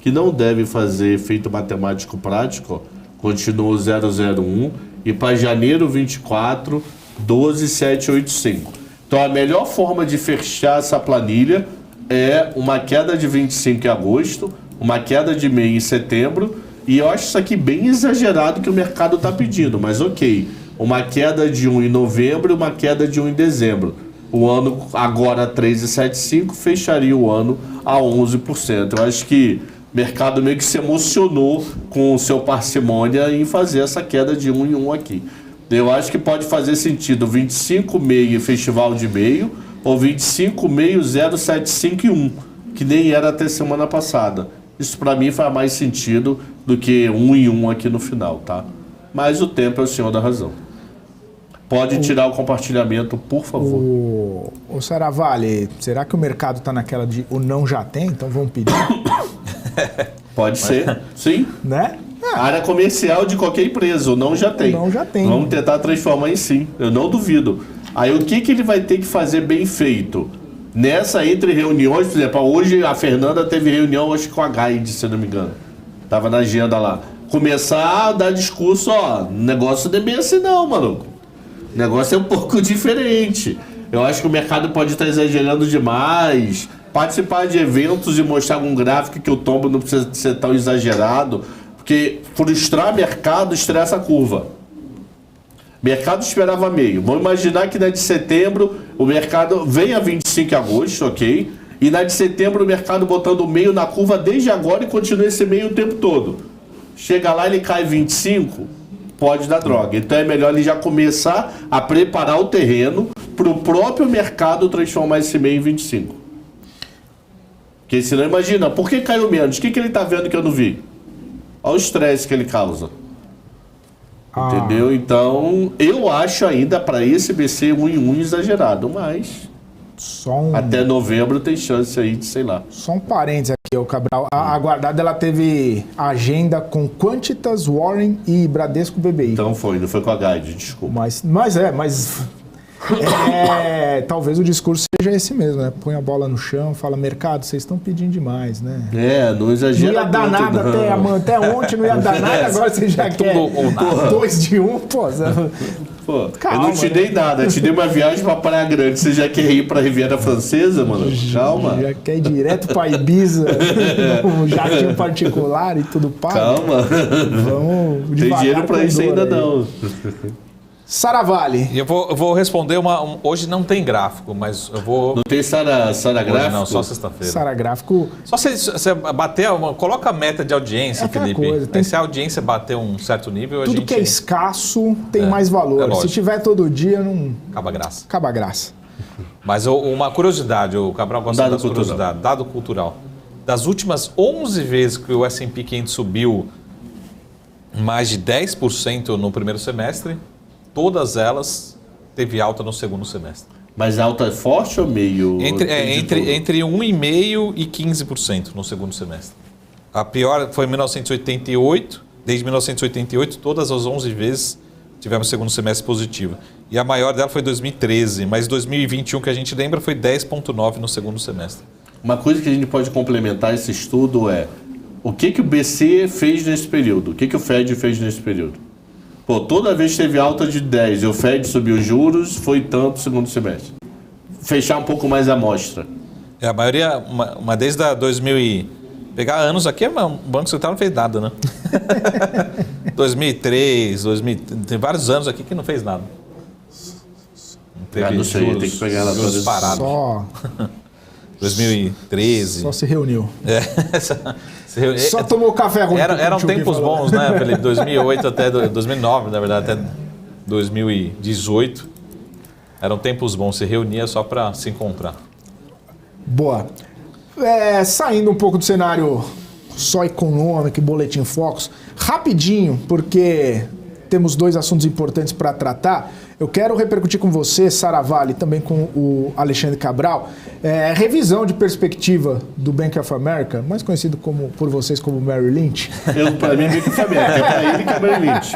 que não deve fazer efeito matemático prático, ó, continua 001, e para janeiro 24, 12,785. Então a melhor forma de fechar essa planilha é uma queda de 25 em agosto, uma queda de meio em setembro, e eu acho isso aqui bem exagerado que o mercado está pedindo, mas ok. Uma queda de 1 em novembro e uma queda de 1 em dezembro. O ano agora 3,75 fecharia o ano a 11%. Eu acho que o mercado meio que se emocionou com o seu parcimônia em fazer essa queda de 1 em 1 aqui. Eu acho que pode fazer sentido 25,5 festival de meio ou 25,5 0,75 e 1, que nem era até semana passada. Isso para mim faz mais sentido do que 1 em 1 aqui no final, tá? Mas o tempo é o senhor da razão. Pode tirar o compartilhamento, por favor. O Saravalli, será que o mercado está naquela de o não já tem, então vamos pedir? Pode ser, sim. Né? Área comercial de qualquer empresa, o não já tem. O não já tem. Vamos tentar transformar em sim, eu não duvido. Aí o que ele vai ter que fazer bem feito? Nessa entre reuniões, por exemplo, hoje a Fernanda teve reunião, acho que com a Guide, se não me engano. Tava na agenda lá. Começar a dar discurso, ó, negócio não é bem assim não, maluco. O negócio é um pouco diferente. Eu acho que o mercado pode estar exagerando demais. Participar de eventos e mostrar algum gráfico que o tombo não precisa ser tão exagerado. Porque frustrar mercado estressa a curva. Mercado esperava meio. Vamos imaginar que na de setembro o mercado vem a 25 de agosto, ok? E na de setembro o mercado botando meio na curva desde agora e continua esse meio o tempo todo. Chega lá, ele cai 25, pode dar droga. Então é melhor ele já começar a preparar o terreno para o próprio mercado transformar esse meio em 25. Porque senão, imagina, por que caiu menos? O que ele está vendo que eu não vi? Olha o estresse que ele causa. Entendeu? Então, eu acho ainda para esse BC 1 em 1 exagerado, mas até novembro tem chance aí de, sei lá. Só um parênteses aqui, o Cabral. A Guardada, ela teve agenda com Quantitas, Warren e Bradesco BBI. Então não foi com a Guide, desculpa. Mas talvez o discurso seja esse mesmo, né? Põe a bola no chão, fala, mercado, vocês estão pedindo demais, né? Não exagera. Não ia dar nada até ontem, não ia dar nada, agora você já quer 2 de 1, pô. Pô, Calma, eu não te dei nada, eu te dei uma viagem pra Praia Grande. Você já quer ir pra Riviera Francesa, mano? Calma. Já quer ir direto pra Ibiza, um jatinho particular e tudo pago. Calma. Vamos Tem devagar dinheiro pra com isso dor ainda aí. não. Saravalli. E eu vou responder hoje não tem gráfico, mas eu vou... Não tem Sara Hoje Gráfico? não, só sexta-feira. Sara Gráfico. Só você bater, coloca a meta de audiência, É aquela Felipe. coisa, tem- Aí se a audiência bater um certo nível, a Tudo gente que é escasso tem mais é valor. lógico. Se tiver todo dia, não acaba a graça. acaba a graça. Mas uma curiosidade, o Cabral gosta Dado das cultural. curiosidades. Dado cultural. Das últimas 11 vezes que o S&P 500 subiu mais de 10% no primeiro semestre, todas elas teve alta no segundo semestre. Mas alta é forte ou meio? Entre 1,5% e 15% no segundo semestre. A pior foi em 1988. Desde 1988, todas as 11 vezes tivemos segundo semestre positivo. E a maior dela foi 2013, mas 2021, que a gente lembra, foi 10,9% no segundo semestre. Uma coisa que a gente pode complementar esse estudo é o que o BC fez nesse período? O que o Fed fez nesse período? Pô, toda vez que teve alta de 10 e o Fed subiu os juros, foi tanto segundo semestre. Fechar um pouco mais a amostra. A maioria, desde a 2000 e... Pegar anos aqui, o Banco Central não fez nada, né? 2003, tem vários anos aqui que não fez nada. Não teve não sei, tem que pegar ela juros toda. parados. Só 2013. Só se reuniu. É, Só tomou café ruim. Eram que o tempos falou. bons, né, Felipe? 2008 até 2009, na verdade, até 2018. Eram tempos bons, se reunia só para se encontrar. Boa. Saindo um pouco do cenário só econômico e boletim Focus, rapidinho, porque temos dois assuntos importantes para tratar. Eu quero repercutir com você, Saravalli, também com o Alexandre Cabral, revisão de perspectiva do Bank of America, mais conhecido por vocês como Merrill Lynch. Pra mim é Bank of America, é pra ele que é Merrill Lynch.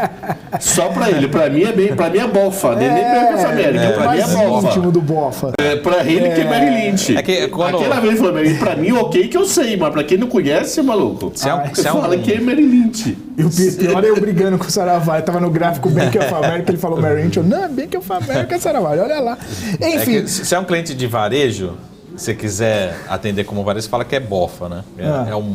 Só pra ele, pra mim é Bofa, nem Bank of America, pra mim é mais Bofa. íntimo do Bofa. Pra ele que é Merrill Lynch. É que quando- Aquela vez ele falou, Merrill, pra mim ok que eu sei, mas pra quem não conhece, maluco, Se é um- você se é um- fala que é Merrill Lynch. E o pior é eu brigando com o Saravalli. Tava no gráfico Bank of America, ele falou Merrill Lynch. Eu, não, Bank of America, Saravalli, olha lá. É Enfim, que se é um cliente de varejo, se você quiser atender como varejo, você fala que é BOFA, né? É um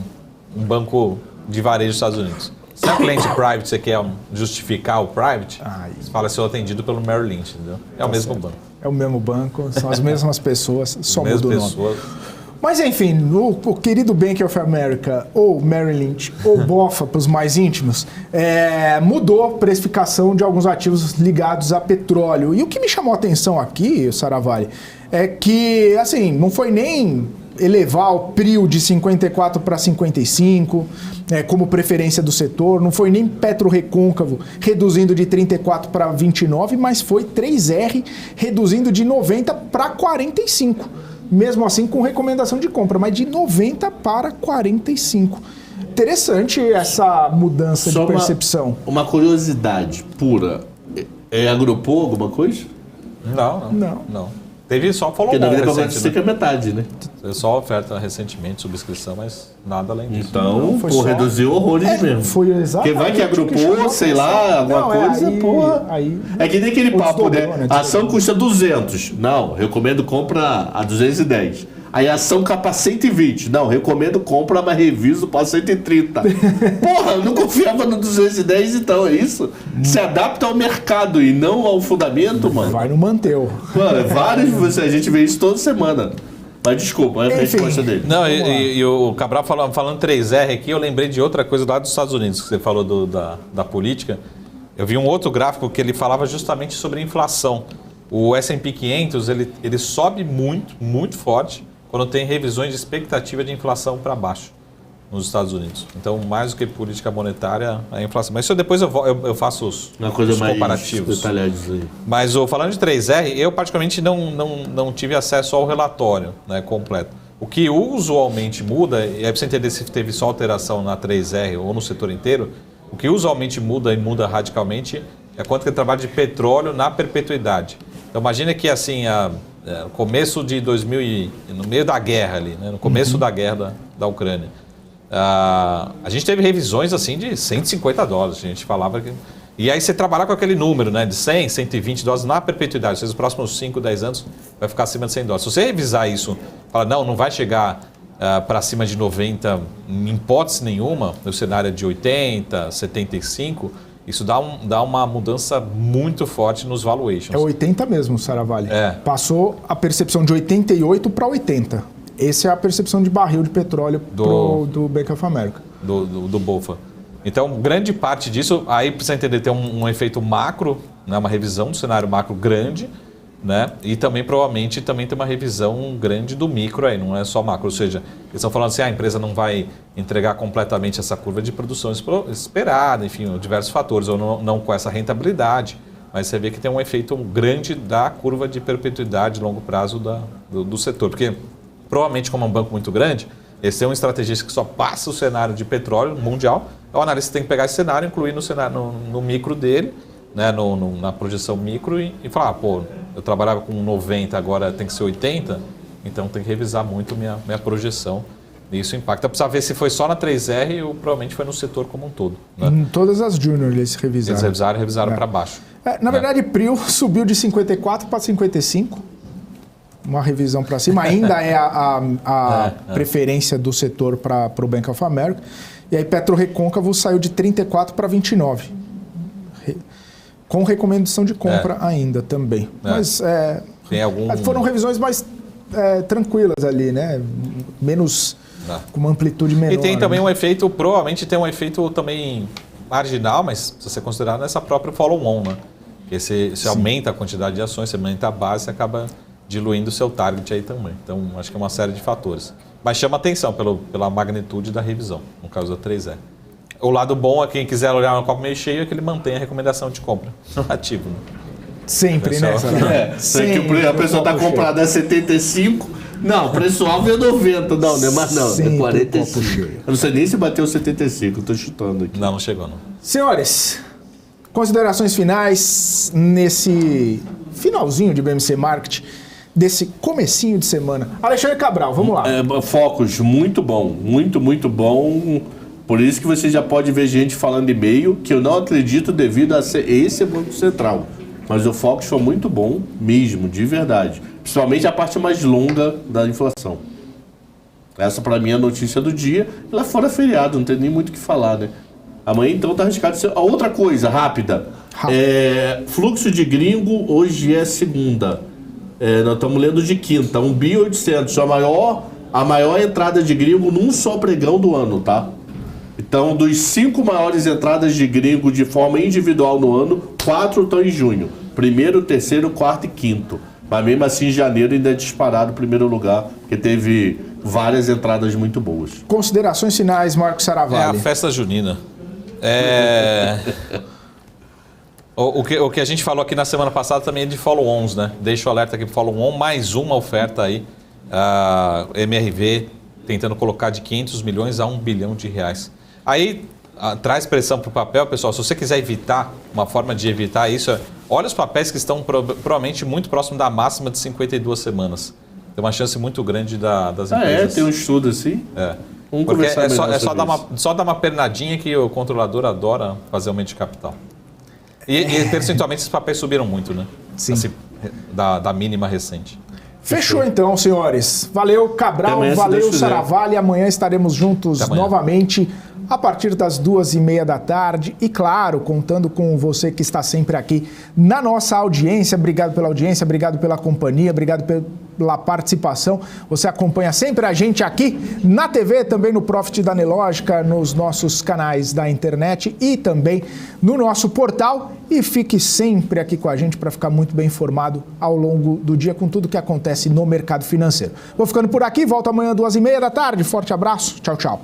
banco de varejo dos Estados Unidos. Se é um cliente private, você quer justificar o private, você fala que sou atendido pelo Merrill Lynch, entendeu? É o mesmo banco. é o mesmo banco, são as mesmas pessoas, só muda Mesma o nome. pessoa. Mas enfim, o querido Bank of America, ou Merrill Lynch, ou BOFA para os mais íntimos, mudou a precificação de alguns ativos ligados a petróleo. E o que me chamou a atenção aqui, Saravalli, é que, assim, não foi nem elevar o PRIO de 54 para 55, como preferência do setor, não foi nem PetroRecôncavo reduzindo de 34 para 29, mas foi 3R reduzindo de 90 para 45. Mesmo assim com recomendação de compra, mas de 90 para 45. Interessante essa mudança de percepção. Uma curiosidade pura. Agrupou alguma coisa? Não. Teve só Porque follow-on na verdade pode recente, ser né? que é metade, né? Teve só oferta recentemente, subscrição, mas nada além disso. Então, foi pô, só- reduziu horrores mesmo. Foi exatamente. Porque vai que o chamou agrupou, a sei atenção. lá, alguma Não, coisa, aí- porra. aí- É que nem aquele Ou papo, desdobrou, né? né? A ação custa 200. Não, recomendo compra a 210. Aí a ação capa 120. Não, recomendo compra, mas reviso para 130. Porra, eu não confiava no 210 então, é isso? Se adapta ao mercado e não ao fundamento, mano. Vai no Manteu. Mano, vários, a gente vê isso toda semana. Mas desculpa, é a Enfim. resposta dele. Não, e o Cabral falando 3R aqui, eu lembrei de outra coisa lá dos Estados Unidos, que você falou da política. Eu vi um outro gráfico que ele falava justamente sobre inflação. O S&P 500, ele sobe muito, muito forte quando tem revisões de expectativa de inflação para baixo nos Estados Unidos. Então, mais do que política monetária, a inflação. Mas isso depois eu faço os mais comparativos. detalhados aí. Mas falando de 3R, eu particularmente não tive acesso ao relatório, né, completo. O que usualmente muda, e aí para você entender se teve só alteração na 3R ou no setor inteiro, o que usualmente muda e muda radicalmente é quanto que é trabalho de petróleo na perpetuidade. Então imagina que assim, no começo de 2000, no meio da guerra ali, né, no começo da guerra da Ucrânia, a gente teve revisões assim de $150. A gente falava que E aí você trabalhar com aquele número, né, de 100, 120 doses na perpetuidade, ou seja, os próximos 5, 10 anos vai ficar acima de 100 doses. Se você revisar isso, fala, não vai chegar para cima de 90 em hipótese nenhuma, no cenário de 80, 75, isso dá uma mudança muito forte nos valuations. É 80 mesmo, Saravalli. É. Passou a percepção de 88 para 80. Essa é a percepção de barril de petróleo do Bank of America. Do BOFA. Então, grande parte disso, aí precisa entender, tem um efeito macro, né, uma revisão do cenário macro grande, né, e também provavelmente também tem uma revisão grande do micro aí, não é só macro. Ou seja, eles estão falando assim, a empresa não vai entregar completamente essa curva de produção esperada, enfim, diversos fatores, ou não com essa rentabilidade, mas você vê que tem um efeito grande da curva de perpetuidade longo prazo do setor, porque provavelmente como é um banco muito grande, esse é um estrategista que só passa o cenário de petróleo mundial. O analista tem que pegar esse cenário, incluir no micro dele, né, na projeção micro e falar, eu trabalhava com 90, agora tem que ser 80, então tem que revisar muito minha projeção. E isso impacta. Precisa ver se foi só na 3R ou provavelmente foi no setor como um todo. Né? Em todas as junior eles revisaram. Eles revisaram para baixo. Na verdade, PRIO subiu de 54 para 55. Uma revisão para cima, ainda é a preferência do setor para o Bank of America. E aí PetroRecôncavo saiu de 34 para 29. Com recomendação de compra ainda também. Mas foram revisões mais tranquilas ali, né? Menos, com uma amplitude menor. E tem também um efeito, provavelmente tem um efeito também marginal, mas se você considerar nessa própria follow-on, né? Porque se aumenta a quantidade de ações, você aumenta a base, você acaba diluindo o seu target aí também. Então, acho que é uma série de fatores. Mas chama atenção pela magnitude da revisão, no caso da 3E. O lado bom é quem quiser olhar no copo meio cheio é que ele mantém a recomendação de compra no ativo. Né? Sempre, né? Sempre. A pessoa está comprada a 75, não, preço alvo é 90, não, né? Mas não, é 45. Eu não sei nem se bateu 75, eu estou chutando aqui. Não chegou não. Senhores, considerações finais nesse finalzinho de BMC Market, desse comecinho de semana. Alexandre Cabral, vamos lá. Focus, muito bom, muito bom. Por isso que você já pode ver gente falando e-mail, que eu não acredito devido a ser esse Banco Central. Mas o Focus foi muito bom mesmo, de verdade. Principalmente a parte mais longa da inflação. Essa para mim é a notícia do dia. E lá fora feriado, não tem nem muito o que falar, né? Amanhã então tá arriscado. Outra coisa, rápida. Fluxo de gringo, hoje é segunda. Nós estamos lendo de quinta, 1.800, a maior entrada de gringo num só pregão do ano, tá? Então, dos 5 maiores entradas de gringo de forma individual no ano, 4 estão em junho. Primeiro, terceiro, quarto e quinto. Mas mesmo assim, em janeiro ainda é disparado o primeiro lugar, porque teve várias entradas muito boas. Considerações finais, Marcos Saravalli. É a festa junina. O que a gente falou aqui na semana passada também é de follow-ons, né? Deixa o alerta aqui para follow-on, mais uma oferta aí, MRV tentando colocar de 500 milhões a 1 bilhão de reais. Aí traz pressão para o papel, pessoal. Se você quiser evitar, uma forma de evitar isso, olha os papéis que estão provavelmente muito próximo da máxima de 52 semanas. Tem uma chance muito grande das empresas. Tem um estudo assim? Vamos porque conversar só dar uma pernadinha que o controlador adora fazer aumento de capital. E percentualmente esses papéis subiram muito, né? Sim. Assim, da mínima recente. Fechou então, senhores. Valeu, Cabral, valeu, Saravalli. Amanhã estaremos juntos novamente a partir das 2h30 da tarde. E claro, contando com você que está sempre aqui na nossa audiência. Obrigado pela audiência, obrigado pela companhia, obrigado pela participação. Você acompanha sempre a gente aqui na TV, também no Profit da Nelogica, nos nossos canais da internet e também no nosso portal. E fique sempre aqui com a gente para ficar muito bem informado ao longo do dia com tudo que acontece no mercado financeiro. Vou ficando por aqui, volto amanhã 2h30 da tarde. Forte abraço, tchau, tchau.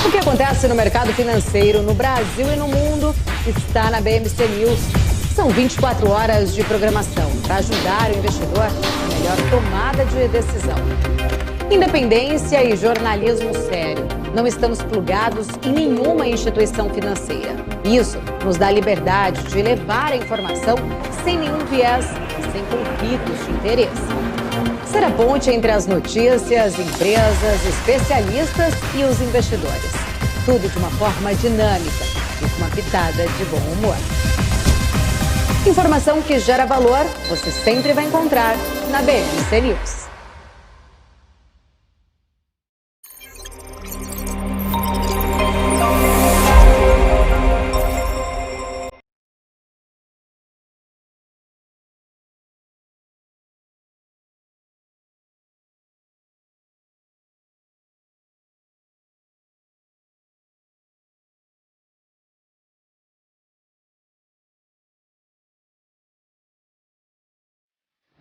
O que acontece no mercado financeiro no Brasil e no mundo está na BMC News. São 24 horas de programação para ajudar o investidor na melhor tomada de decisão. Independência e jornalismo sério. Não estamos plugados em nenhuma instituição financeira. Isso nos dá liberdade de levar a informação sem nenhum viés e sem conflitos de interesse. Ser a ponte entre as notícias, empresas, especialistas e os investidores. Tudo de uma forma dinâmica e com uma pitada de bom humor. Informação que gera valor, você sempre vai encontrar na BMC News.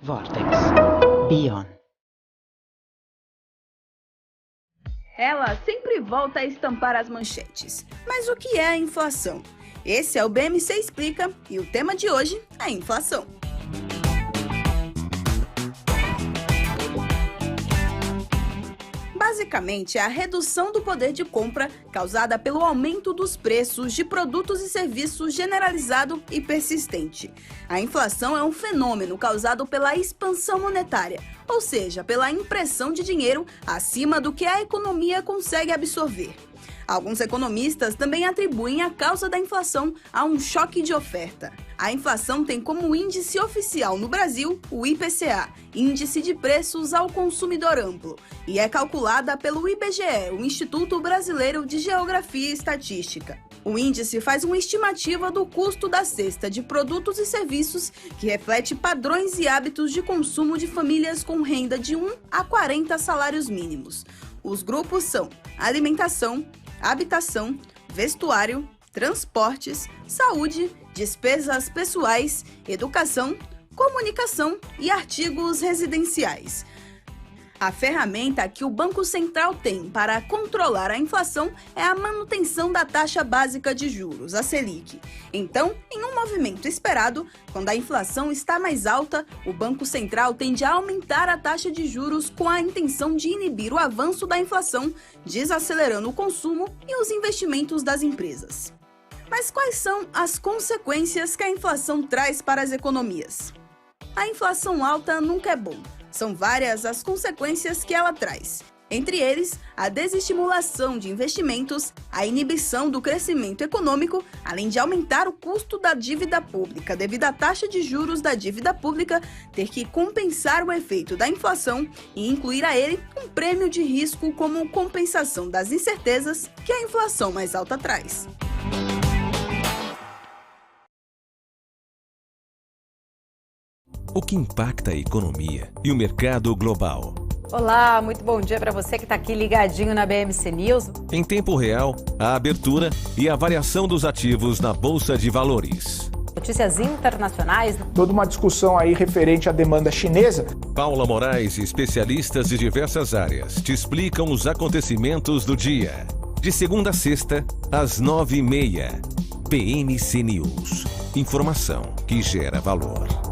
Vortex Beyond. Ela sempre volta a estampar as manchetes. Mas o que é a inflação? Esse é o BMC Explica e o tema de hoje é a inflação. Basicamente, é a redução do poder de compra causada pelo aumento dos preços de produtos e serviços generalizado e persistente. A inflação é um fenômeno causado pela expansão monetária, ou seja, pela impressão de dinheiro acima do que a economia consegue absorver. Alguns economistas também atribuem a causa da inflação a um choque de oferta. A inflação tem como índice oficial no Brasil o IPCA, Índice de Preços ao Consumidor Amplo, e é calculada pelo IBGE, o Instituto Brasileiro de Geografia e Estatística. O índice faz uma estimativa do custo da cesta de produtos e serviços que reflete padrões e hábitos de consumo de famílias com renda de 1 a 40 salários mínimos. Os grupos são alimentação, habitação, vestuário, transportes, saúde, despesas pessoais, educação, comunicação e artigos residenciais. A ferramenta que o Banco Central tem para controlar a inflação é a manutenção da taxa básica de juros, a Selic. Então, em um movimento esperado, quando a inflação está mais alta, o Banco Central tende a aumentar a taxa de juros com a intenção de inibir o avanço da inflação, desacelerando o consumo e os investimentos das empresas. Mas quais são as consequências que a inflação traz para as economias? A inflação alta nunca é bom. São várias as consequências que ela traz. Entre eles, a desestimulação de investimentos, a inibição do crescimento econômico, além de aumentar o custo da dívida pública devido à taxa de juros da dívida pública ter que compensar o efeito da inflação e incluir a ele um prêmio de risco como compensação das incertezas que a inflação mais alta traz. O que impacta a economia e o mercado global. Olá, muito bom dia para você que está aqui ligadinho na BMC News. Em tempo real, a abertura e a variação dos ativos na Bolsa de Valores. Notícias internacionais. Toda uma discussão aí referente à demanda chinesa. Paula Moraes e especialistas de diversas áreas te explicam os acontecimentos do dia. De segunda a sexta, às 9h30. BMC News. Informação que gera valor.